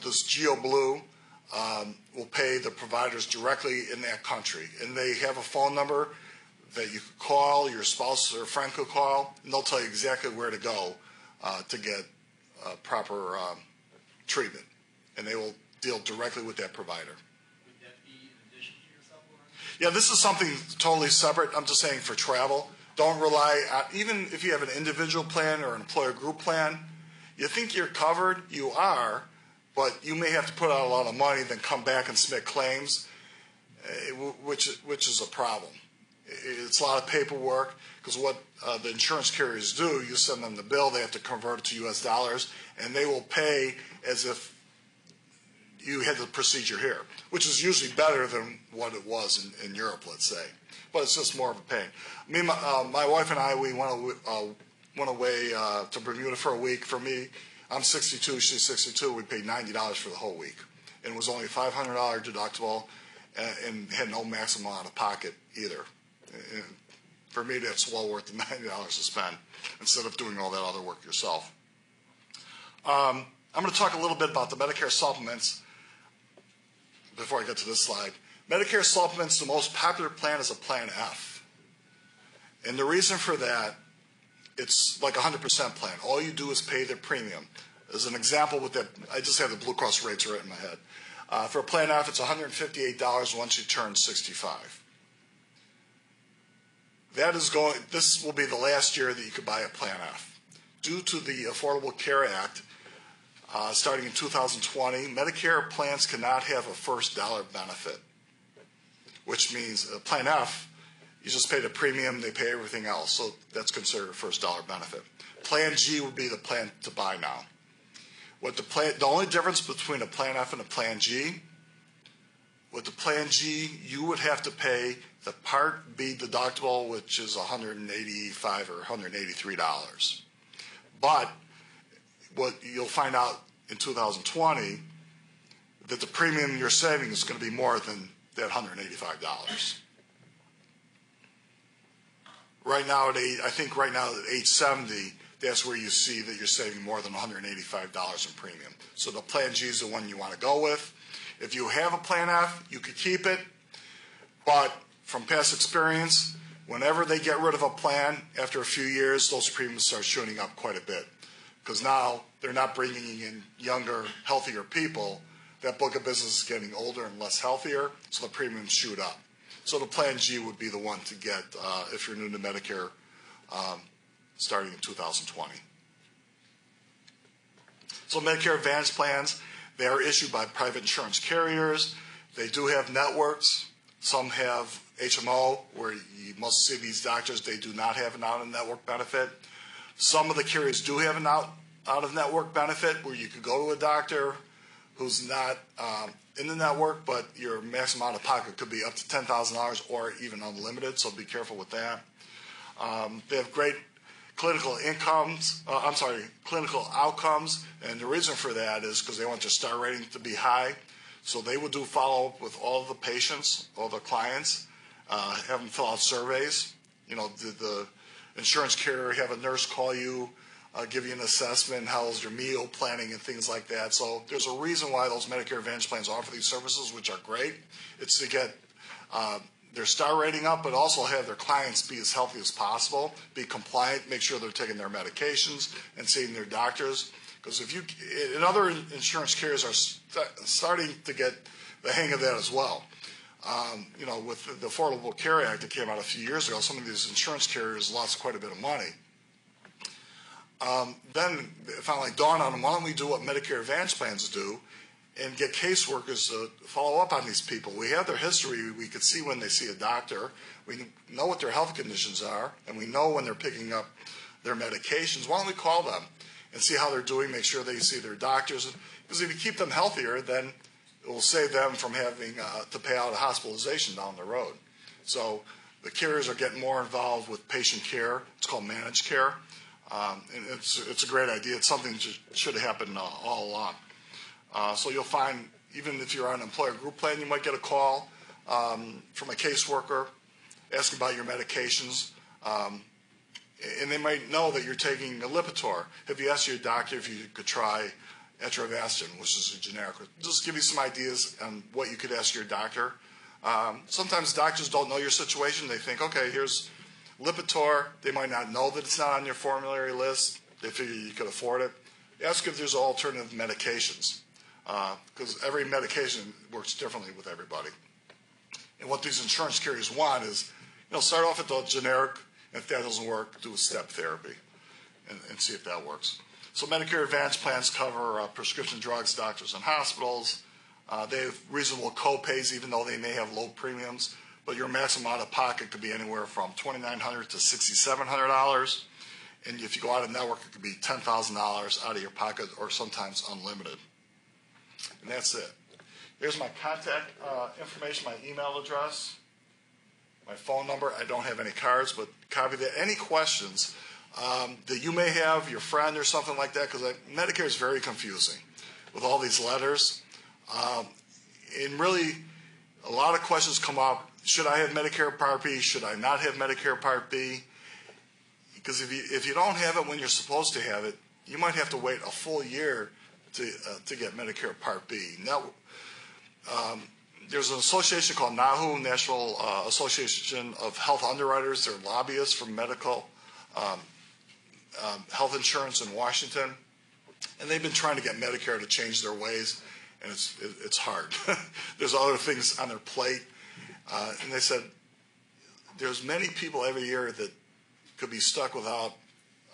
Speaker 2: This GeoBlue will pay the providers directly in that country. And they have a phone number that you could call, your spouse or friend could call, and they'll tell you exactly where to go to get proper treatment. And they will deal directly with that provider.
Speaker 6: Would that be in addition to your supplement?
Speaker 2: Yeah, this is something totally separate. I'm just saying for travel. Don't rely on, even if you have an individual plan or an employer group plan, you think you're covered, you are, but you may have to put out a lot of money, then come back and submit claims, which is a problem. It's a lot of paperwork, because what the insurance carriers do, you send them the bill, they have to convert it to US dollars, and they will pay as if you had the procedure here, which is usually better than what it was in Europe, let's say. But it's just more of a pain. My wife and I, we went away to Bermuda for a week. For me, I'm 62, she's 62. We paid $90 for the whole week. And it was only a $500 deductible and had no maximum out of pocket either. And for me, that's well worth the $90 to spend instead of doing all that other work yourself. I'm going to talk a little bit about the Medicare Supplements before I get to this slide. Medicare Supplements, the most popular plan is a Plan F. And the reason for that, it's like a 100% plan. All you do is pay the premium. As an example with that, I just have the Blue Cross rates right in my head. For a Plan F, it's $158 once you turn 65. This will be the last year that you could buy a Plan F. Due to the Affordable Care Act, starting in 2020, Medicare plans cannot have a first dollar benefit, which means Plan F, you just pay the premium, they pay everything else, so that's considered a first dollar benefit. Plan G would be the plan to buy now. The only difference between a Plan F and a Plan G, with the Plan G, you would have to pay the Part B deductible, which is $185 or $183. But what you'll find out in 2020, that the premium you're saving is going to be more than that $185. Right now, I think right now at age 70, that's where you see that you're saving more than $185 in premium. So the Plan G is the one you want to go with. If you have a Plan F, you could keep it, but from past experience, whenever they get rid of a plan, after a few years, those premiums start shooting up quite a bit. Because now they're not bringing in younger, healthier people. That book of business is getting older and less healthier, so the premiums shoot up. So the Plan G would be the one to get if you're new to Medicare starting in 2020. So Medicare Advantage plans, they are issued by private insurance carriers. They do have networks. Some have HMO, where you must see these doctors. They do not have an out-of-network benefit. Some of the carriers do have an out-of-network benefit, where you could go to a doctor who's not in the network, but your maximum out-of-pocket could be up to $10,000 or even unlimited, so be careful with that. They have great clinical outcomes, and the reason for that is because they want your star rating to be high. So they will do follow-up with all the patients, all the clients, have them fill out surveys. You know, did the insurance carrier have a nurse call you, give you an assessment, how's your meal planning and things like that. So there's a reason why those Medicare Advantage plans offer these services, which are great. It's to get their star rating up, but also have their clients be as healthy as possible, be compliant, make sure they're taking their medications and seeing their doctors. Because other insurance carriers are starting to get the hang of that as well. With the Affordable Care Act that came out a few years ago, some of these insurance carriers lost quite a bit of money. Then it finally dawned on them, why don't we do what Medicare Advantage plans do and get caseworkers to follow up on these people. We have their history. We could see when they see a doctor. We know what their health conditions are, and we know when they're picking up their medications. Why don't we call them and see how they're doing, make sure they see their doctors. Because if you keep them healthier, then it will save them from having to pay out a hospitalization down the road. So the carriers are getting more involved with patient care. It's called managed care. And it's a great idea. It's something that should have happened all along. So you'll find, even if you're on an employer group plan, you might get a call from a caseworker asking about your medications. And they might know that you're taking a Lipitor. Have you asked your doctor if you could try Atrovastin, which is a generic? Just give you some ideas on what you could ask your doctor. Sometimes doctors don't know your situation. They think, okay, here's Lipitor. They might not know that it's not on your formulary list. They figure you could afford it. Ask if there's alternative medications, because every medication works differently with everybody. And what these insurance carriers want is, start off at the generic, and if that doesn't work, do a step therapy and see if that works. So Medicare Advantage plans cover prescription drugs, doctors, and hospitals. They have reasonable co-pays, even though they may have low premiums. But your maximum out-of-pocket could be anywhere from $2,900 to $6,700. And if you go out of network, it could be $10,000 out of your pocket, or sometimes unlimited. And that's it. Here's my contact information, my email address, my phone number. I don't have any cards, but copy that. Any questions that you may have, your friend or something like that, because Medicare is very confusing with all these letters. And really, a lot of questions come up. Should I have Medicare Part B? Should I not have Medicare Part B? Because if you don't have it when you're supposed to have it, you might have to wait a full year to get Medicare Part B. Now, there's an association called NAHU, National Association of Health Underwriters. They're lobbyists for medical health insurance in Washington, and they've been trying to get Medicare to change their ways, and it's hard. There's other things on their plate, and they said there's many people every year that could be stuck without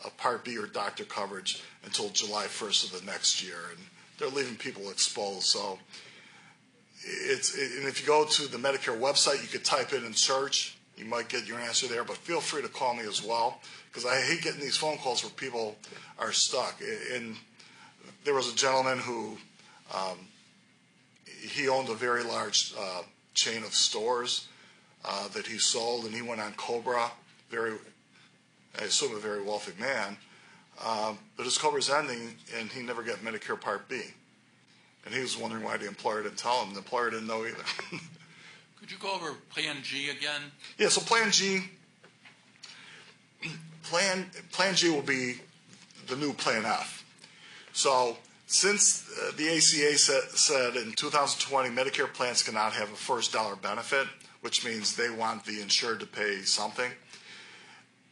Speaker 2: a Part B or doctor coverage until July 1st of the next year, and they're leaving people exposed. So and if you go to the Medicare website, you could type in and search. You might get your answer there, but feel free to call me as well, because I hate getting these phone calls where people are stuck. And there was a gentleman who he owned a very large chain of stores that he sold, and he went on Cobra, I assume a very wealthy man, but his Cobra's ending, and he never got Medicare Part B. And he was wondering why the employer didn't tell him. The employer didn't know either.
Speaker 5: Could you go over Plan G again? Yeah,
Speaker 2: so Plan G will be the new Plan F. So since the ACA said in 2020 Medicare plans cannot have a first dollar benefit, which means they want the insured to pay something,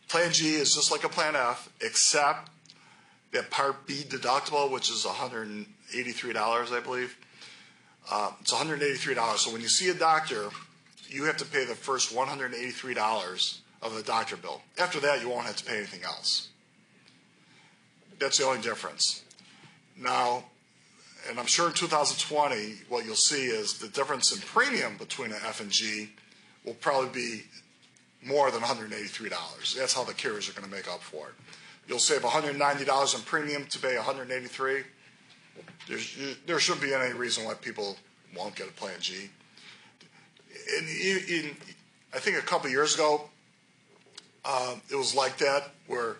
Speaker 2: Plan G is just like a Plan F, except that Part B deductible, which is $183, I believe. It's $183. So when you see a doctor, you have to pay the first $183 of the doctor bill. After that, you won't have to pay anything else. That's the only difference. Now, and I'm sure in 2020, what you'll see is the difference in premium between an F and G will probably be more than $183. That's how the carriers are going to make up for it. You'll save $190 in premium to pay $183. There shouldn't be any reason why people won't get a Plan G. And I think a couple years ago, it was like that, where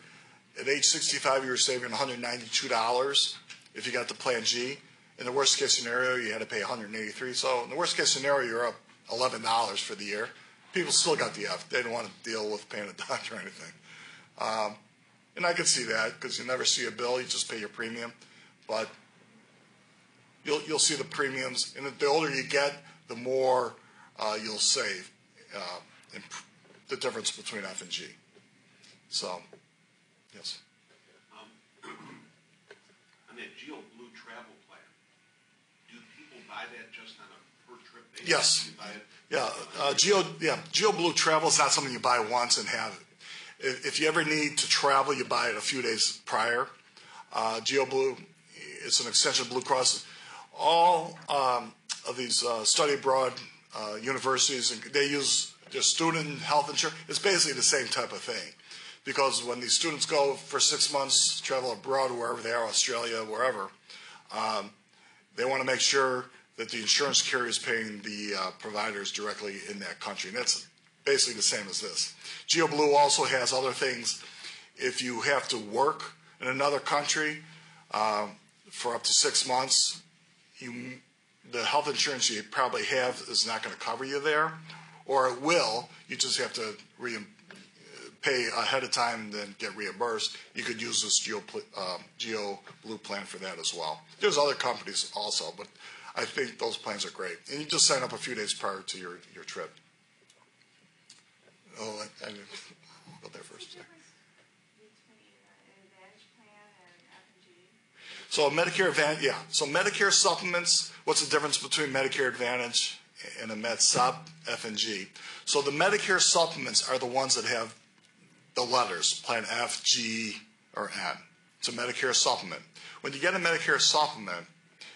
Speaker 2: at age 65 you were saving $192 if you got the Plan G. In the worst case scenario, you had to pay $183. So in the worst case scenario, you're up $11 for the year. People still got the F. They didn't want to deal with paying a doctor or anything. And I can see that, because you never see a bill, you just pay your premium. But you'll see the premiums, and the older you get, the more you'll save in the difference between F and G. So, yes.
Speaker 7: On that Geo Blue travel plan, do people buy that just on a per
Speaker 6: trip?
Speaker 2: Yes.
Speaker 6: You buy it?
Speaker 2: Yeah, Geo Blue Travel is not something you buy once and have. If you ever need to travel, you buy it a few days prior. Geo Blue, it's an extension of Blue Cross. All of these study abroad universities, they use their student health insurance. It's basically the same type of thing. Because when these students go for 6 months, travel abroad, wherever they are, Australia, wherever, they want to make sure that the insurance carrier is paying the providers directly in that country. And that's basically the same as this. GeoBlue also has other things. If you have to work in another country for up to 6 months, the health insurance you probably have is not going to cover you there, or it will. You just have to pay ahead of time and then get reimbursed. You could use this GeoBlue plan for that as well. There's other companies also, but I think those plans are great. And you just sign up a few days prior to your trip. Oh, I'll go there first. So Medicare Advantage, yeah. So Medicare Supplements, what's the difference between Medicare Advantage and a Med Sup, F and G? So the Medicare Supplements are the ones that have the letters, Plan F, G, or N. It's a Medicare Supplement. When you get a Medicare Supplement,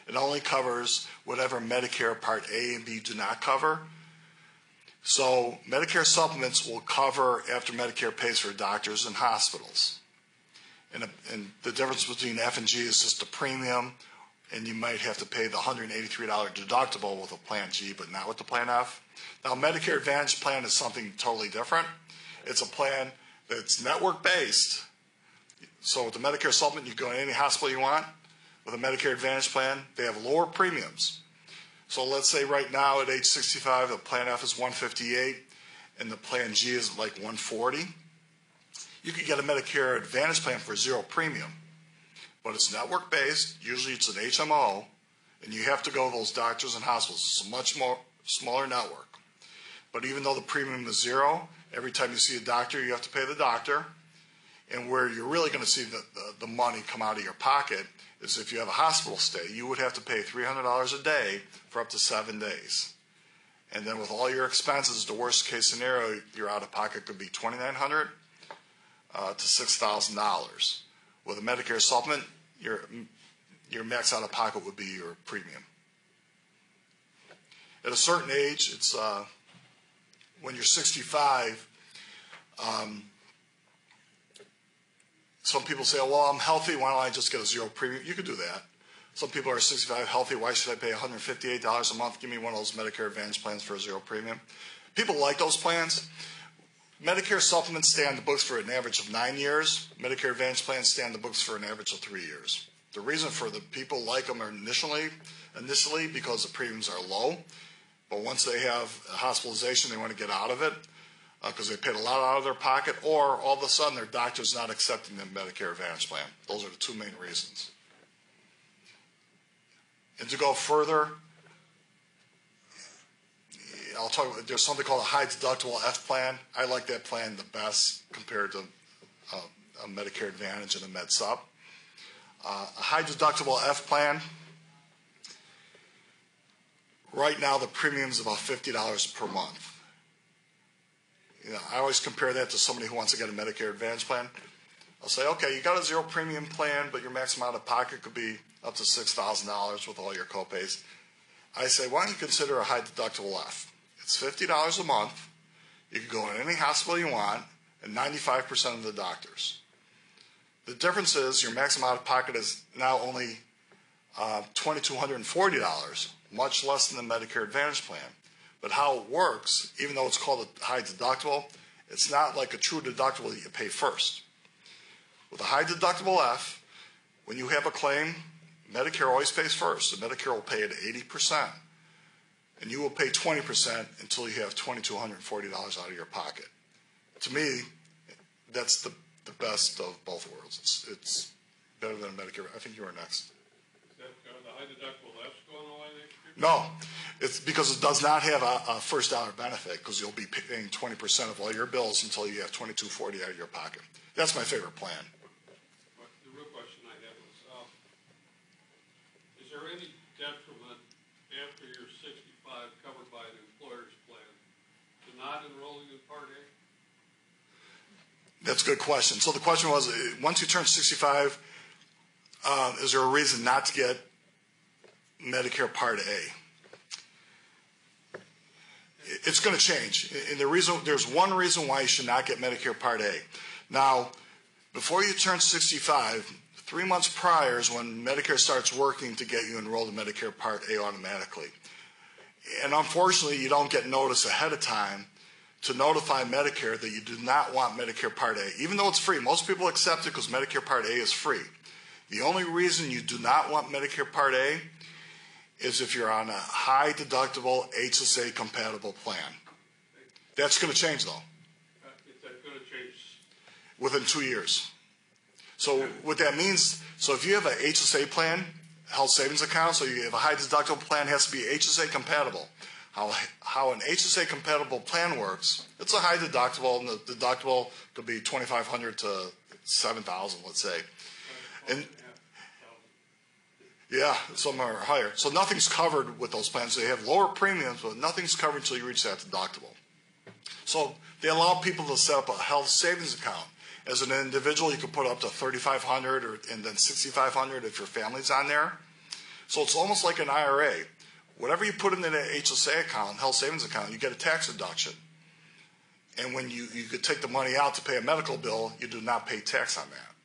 Speaker 2: it only covers whatever Medicare Part A and B do not cover. So Medicare Supplements will cover after Medicare pays for doctors and hospitals. And the difference between F and G is just the premium, and you might have to pay the $183 deductible with a Plan G, but not with the Plan F. Now, Medicare Advantage plan is something totally different. It's a plan that's network-based. So with the Medicare Supplement, you can go to any hospital you want. With a Medicare Advantage plan, they have lower premiums. So let's say right now at age 65, the Plan F is $158, and the Plan G is like $140. You could get a Medicare Advantage plan for 0 premium, but it's network-based. Usually it's an HMO, and you have to go to those doctors and hospitals. It's a much more smaller network. But even though the premium is 0, every time you see a doctor, you have to pay the doctor. And where you're really going to see the money come out of your pocket is if you have a hospital stay. You would have to pay $300 a day for up to 7 days. And then with all your expenses, the worst case scenario, your out-of-pocket could be $2,900 to $6,000. With a Medicare Supplement, your max out-of-pocket would be your premium. At a certain age, it's when you're 65, some people say, well, I'm healthy, why don't I just get a 0 premium? You could do that. Some people are 65 healthy, why should I pay $158 a month? Give me one of those Medicare Advantage plans for a 0 premium. People like those plans. Medicare Supplements stay on the books for an average of 9 years. Medicare Advantage plans stay on the books for an average of 3 years. The reason for the people like them are initially because the premiums are low. But once they have a hospitalization, they want to get out of it because they paid a lot out of their pocket, or all of a sudden their doctor's not accepting the Medicare Advantage plan. Those are the 2 main reasons. And to go further, I'll talk about, there's something called a high deductible F plan. I like that plan the best compared to a Medicare Advantage and a Med Sup. A high deductible F plan, right now the premium is about $50 per month. I always compare that to somebody who wants to get a Medicare Advantage plan. I'll say, okay, you got a 0 premium plan, but your maximum out of pocket could be up to $6,000 with all your copays. I say, why don't you consider a high deductible F? It's $50 a month. You can go in any hospital you want, and 95% of the doctors. The difference is your maximum out of pocket is now only $2,240, much less than the Medicare Advantage plan. But how it works, even though it's called a high deductible, it's not like a true deductible that you pay first. With a high deductible F, when you have a claim, Medicare always pays first. The Medicare will pay at 80%. And you will pay 20% until you have $2,240 out of your pocket. To me, that's the best of both worlds. It's better than a Medicare. I think you are next.
Speaker 4: Is that the high deductible F's going away next year?
Speaker 2: No, it's because it does not have a first dollar benefit, because you'll be paying 20% of all your bills until you have $2,240 out of your pocket. That's my favorite plan.
Speaker 4: The real question I had was, is there any detriment after you're 65 coming not enrolling in Part A?
Speaker 2: That's a good question. So the question was, once you turn 65, is there a reason not to get Medicare Part A? It's going to change. And there's one reason why you should not get Medicare Part A. Now, before you turn 65, 3 months prior is when Medicare starts working to get you enrolled in Medicare Part A automatically. And unfortunately, you don't get notice ahead of time to notify Medicare that you do not want Medicare Part A, even though it's free. Most people accept it because Medicare Part A is free. The only reason you do not want Medicare Part A is if you're on a high deductible HSA compatible plan. That's going to change though.
Speaker 4: Is that going to change?
Speaker 2: Within 2 years. So what that means, so if you have an HSA plan, health savings account, so you have a high deductible plan, it has to be HSA compatible. How an HSA compatible plan works, it's a high deductible, and the deductible could be $2,500 to $7,000, let's say. And yeah, some are higher. So nothing's covered with those plans. They have lower premiums, but nothing's covered until you reach that deductible. So they allow people to set up a health savings account. As an individual, you can put up to $3,500 and then $6,500 if your family's on there. So it's almost like an IRA. Whatever you put into that HSA account, health savings account, you get a tax deduction. And when you could take the money out to pay a medical bill, you do not pay tax on that.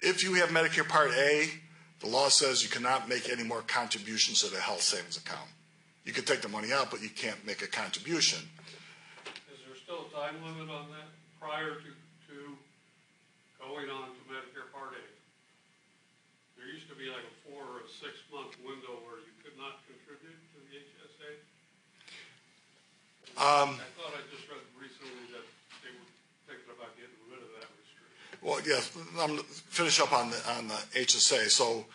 Speaker 2: If you have Medicare Part A, the law says you cannot make any more contributions to the health savings account. You can take the money out, but you can't make a contribution.
Speaker 4: Is there still a time limit on that prior to going on to Medicare Part A? There used to be like a 4 or a 6 month window where you could not contribute to the HSA. I thought I just read recently that they were thinking about getting rid of that restriction.
Speaker 2: Well, yes, I'm going to finish up on the HSA. So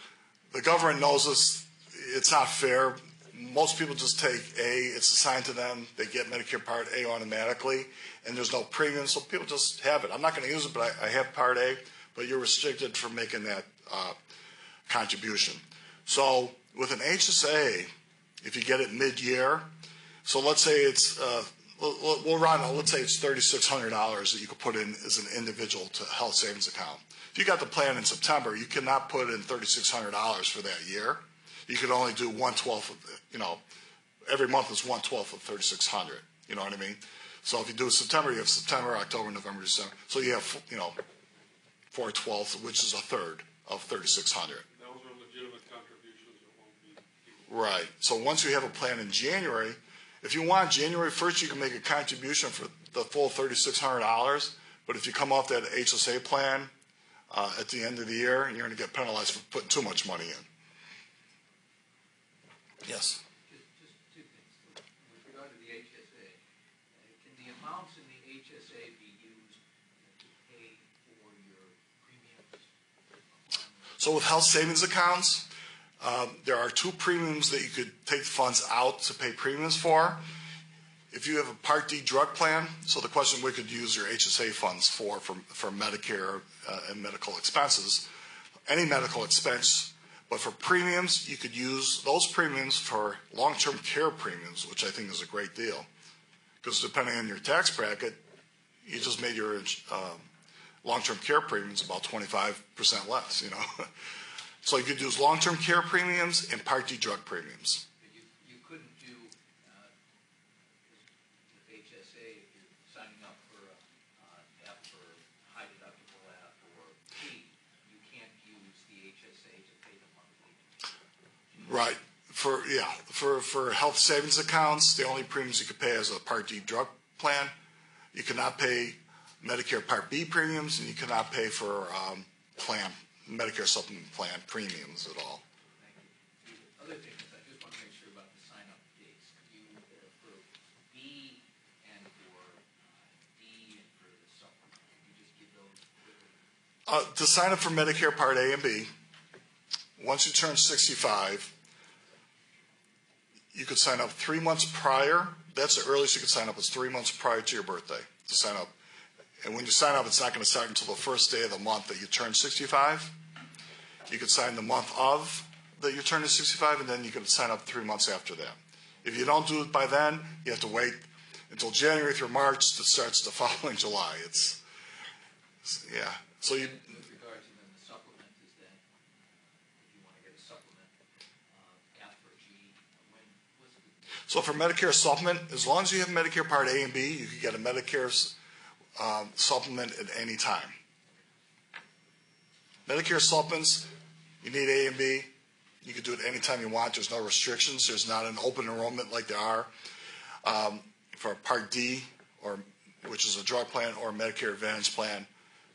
Speaker 2: the government knows this. It's not fair. Most people just take A, it's assigned to them, they get Medicare Part A automatically, and there's no premium, so people just have it. I'm not going to use it, but I have Part A, but you're restricted from making that contribution. So with an HSA, if you get it mid-year, so let's say it's, let's say it's $3,600 that you could put in as an individual to a health savings account. If you got the plan in September, you cannot put in $3,600 for that year. You could only do 1/12 of it, every month is 1/12 of 3,600. You know what I mean? So if you do September, you have September, October, November, December. So you have, 4/12, which is a third of 3,600.
Speaker 4: Those are legitimate contributions that won't be.
Speaker 2: Right. So once you have a plan in January, if you want January 1st, you can make a contribution for the full $3,600. But if you come off that HSA plan at the end of the year, you're going to get penalized for putting too much money in. Yes.
Speaker 3: Just two things. With regard to the HSA, can the amounts in the HSA be used to pay for your premiums?
Speaker 2: So with health savings accounts, there are 2 premiums that you could take funds out to pay premiums for. If you have a Part D drug plan, so the question we could use your HSA funds for Medicare and medical expenses, any medical expense. But for premiums, you could use those premiums for long-term care premiums, which I think is a great deal. Because depending on your tax bracket, you just made your long-term care premiums about 25% less, So you could use long-term care premiums and Part D drug premiums.
Speaker 3: You couldn't do HSA if you're signing up for F or high deductible F or P. You can't use the HSA to pay the monthly.
Speaker 2: Right. For health savings accounts, the only premiums you could pay is a Part D drug plan. You cannot pay Medicare Part B premiums, and you cannot pay for Medicare Supplement plan premiums at all.
Speaker 3: Thank you. The other thing is I just want to make sure about the sign-up dates. Could you, for B and for D and for the supplement, could you just give those?
Speaker 2: To sign up for Medicare Part A and B, once you turn 65, you could sign up 3 months prior. That's the earliest you could sign up is 3 months prior to your birthday to sign up. And when you sign up, it's not going to start until the first day of the month that you turn 65. You could sign the month of that you turn to 65, and then you can sign up 3 months after that. If you don't do it by then, you have to wait until January through March that starts the following July. Yeah. So you.
Speaker 3: With regard to then the supplement, is that if you want to get a supplement, F or G,
Speaker 2: So for Medicare Supplement, as long as you have Medicare Part A and B, you can get a Medicare Supplement at any time. Medicare Supplements, you need A and B. You can do it anytime you want. There's no restrictions. There's not an open enrollment like there are for Part D, which is a drug plan, or Medicare Advantage plan,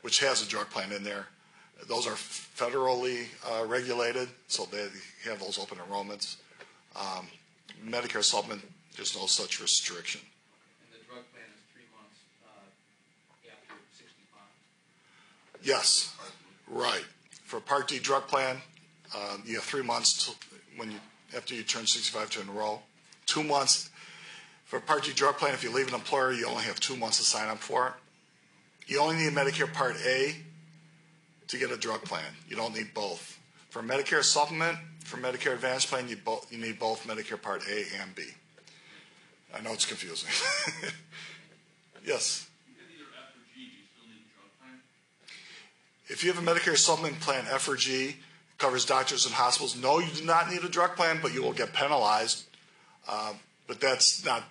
Speaker 2: which has a drug plan in there. Those are federally regulated, so they have those open enrollments. Medicare Supplement, there's no such restriction.
Speaker 3: And the drug plan is 3 months after 65?
Speaker 2: Yes, right. For a Part D drug plan, you have 3 months after you turn 65 to enroll. 2 months. For a Part D drug plan, if you leave an employer, you only have 2 months to sign up for it. You only need Medicare Part A to get a drug plan. You don't need both. For Medicare Supplement, for Medicare Advantage plan, you need both Medicare Part A and B. I know it's confusing. Yes?
Speaker 7: Either F or G, do you still need a drug plan?
Speaker 2: If you have a Medicare Supplement plan, F or G, covers doctors and hospitals. No, you do not need a drug plan, but you will get penalized. But that's not,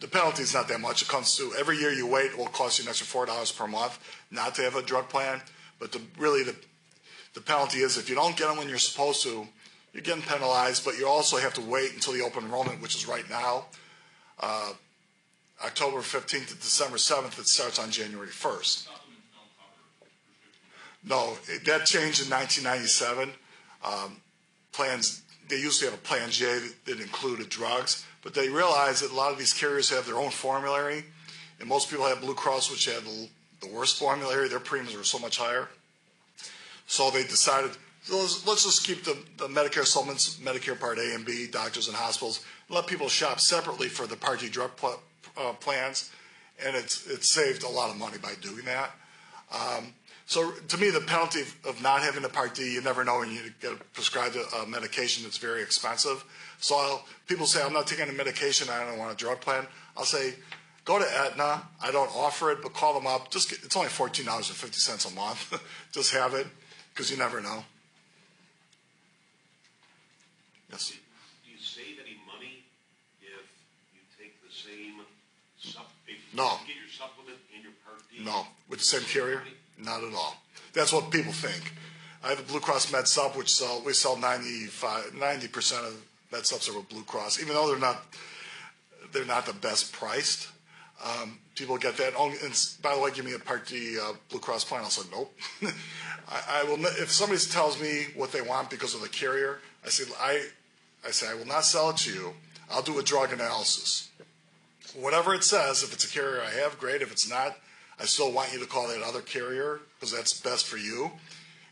Speaker 2: the penalty is not that much. It comes to, every year you wait, it will cost you an extra $4 per month not to have a drug plan. But the penalty is if you don't get them when you're supposed to, you're getting penalized, but you also have to wait until the open enrollment, which is right now, October 15th to December 7th. It starts on January 1st. No, that changed in 1997. Plans, they used to have a Plan J that included drugs, but they realized that a lot of these carriers have their own formulary, and most people have Blue Cross, which had the worst formulary. Their premiums were so much higher. So they decided, let's just keep the Medicare Supplements, Medicare Part A and B, doctors and hospitals, and let people shop separately for the Part D drug plans, and it saved a lot of money by doing that. So to me, the penalty of not having the Part D, you never know when you get prescribed a medication that's very expensive. So people say, I'm not taking a medication, I don't want a drug plan. I'll say, go to Aetna. I don't offer it, but call them up. It's only $14.50 a month. Just have it, because you never know. Yes?
Speaker 8: Do you save any money if you take the same
Speaker 2: No.
Speaker 8: Get your supplement and your Part D?
Speaker 2: No. With the same carrier? Not at all. That's what people think. I have a Blue Cross Med Sup, which we sell 90% of Med Sups are with Blue Cross, even though they're not the best priced. People get that. Oh, and by the way, give me a Part D Blue Cross plan. I'll say nope. I will. If somebody tells me what they want because of the carrier, I say I will not sell it to you. I'll do a drug analysis. Whatever it says, if it's a carrier I have, great. If it's not, I still want you to call that other carrier because that's best for you.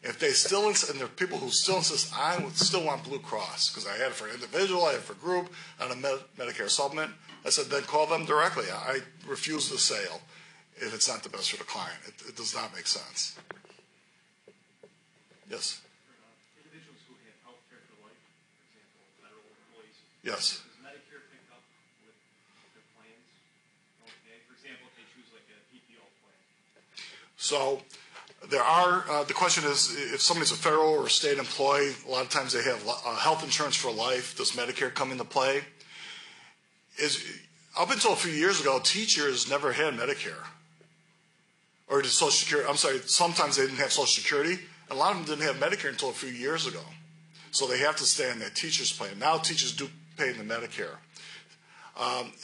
Speaker 2: If they still insist, and there are people who still insist, I would still want Blue Cross because I had it for individual, I had it for group, on a Medicare Supplement. I said, then call them directly. I refuse the sale if it's not the best for the client. It does not make sense. Yes?
Speaker 6: For individuals who have health care for life, for example, federal employees.
Speaker 2: Yes.
Speaker 6: Does Medicare pick up with their plans? Okay. For example, if they choose like a PPO plan.
Speaker 2: So there are, the question is, if somebody's a federal or state employee, a lot of times they have health insurance for life. Does Medicare come into play? Up until a few years ago, teachers never had Medicare. Or did Social Security, I'm sorry, sometimes they didn't have Social Security. A lot of them didn't have Medicare until a few years ago. So they have to stay on that teacher's plan. Now teachers do pay into Medicare.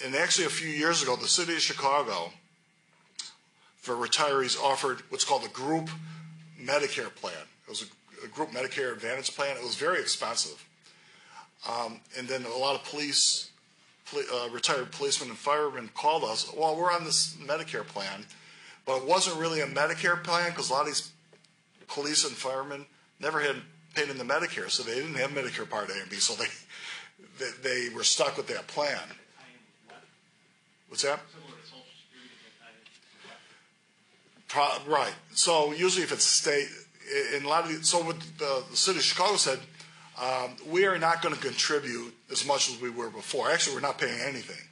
Speaker 2: And actually a few years ago, the city of Chicago, for retirees, offered what's called a group Medicare plan. It was a group Medicare Advantage plan. It was very expensive. And then a lot of retired policemen and firemen called us, well, we're on this Medicare plan. But it wasn't really a Medicare plan because a lot of these police and firemen never had paid into Medicare, so they didn't have Medicare Part A and B, so they were stuck with that plan. What's that?
Speaker 6: Similar to Social Security.
Speaker 2: Right. So usually if it's state, in a lot of these, so what the city of Chicago said, we are not going to contribute as much as we were before. Actually, we're not paying anything.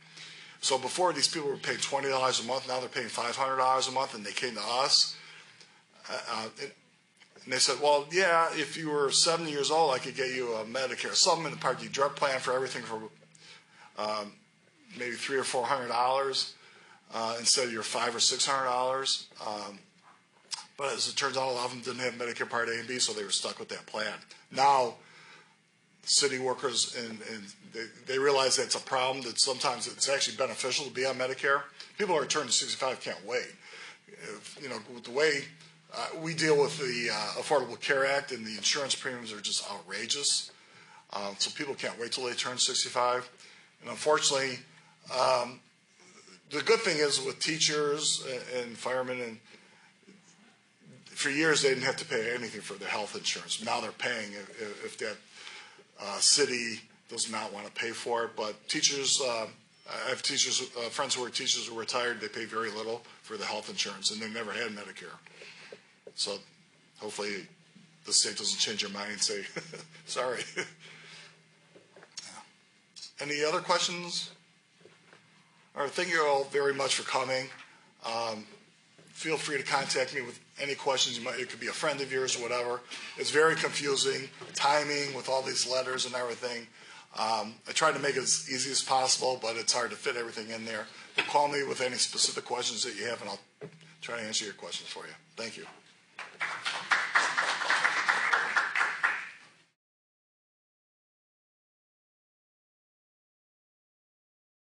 Speaker 2: So before, these people were paying $20 a month. Now they're paying $500 a month, and they came to us. And they said, well, yeah, if you were 70 years old, I could get you a Medicare Supplement, a Part D drug plan for everything for maybe $300 or $400 instead of your $500 or $600. But as it turns out, a lot of them didn't have Medicare Part A and B, so they were stuck with that plan. Now, city workers, and they realize that it's a problem, that sometimes it's actually beneficial to be on Medicare. People who are turned to 65 can't wait. With the way we deal with the Affordable Care Act, and the insurance premiums are just outrageous. So people can't wait till they turn 65. And unfortunately, the good thing is with teachers and firemen, and for years they didn't have to pay anything for their health insurance. Now they're paying if that city does not want to pay for it. But teachers, I have teachers, friends who are teachers who are retired, they pay very little for the health insurance, and they've never had Medicare. So hopefully the state doesn't change their mind and say, sorry. Any other questions? All right, thank you all very much for coming. Feel free to contact me with any questions. It could be a friend of yours or whatever. It's very confusing, timing with all these letters and everything. I tried to make it as easy as possible, but it's hard to fit everything in there. But call me with any specific questions that you have, and I'll try to answer your questions for you. Thank you.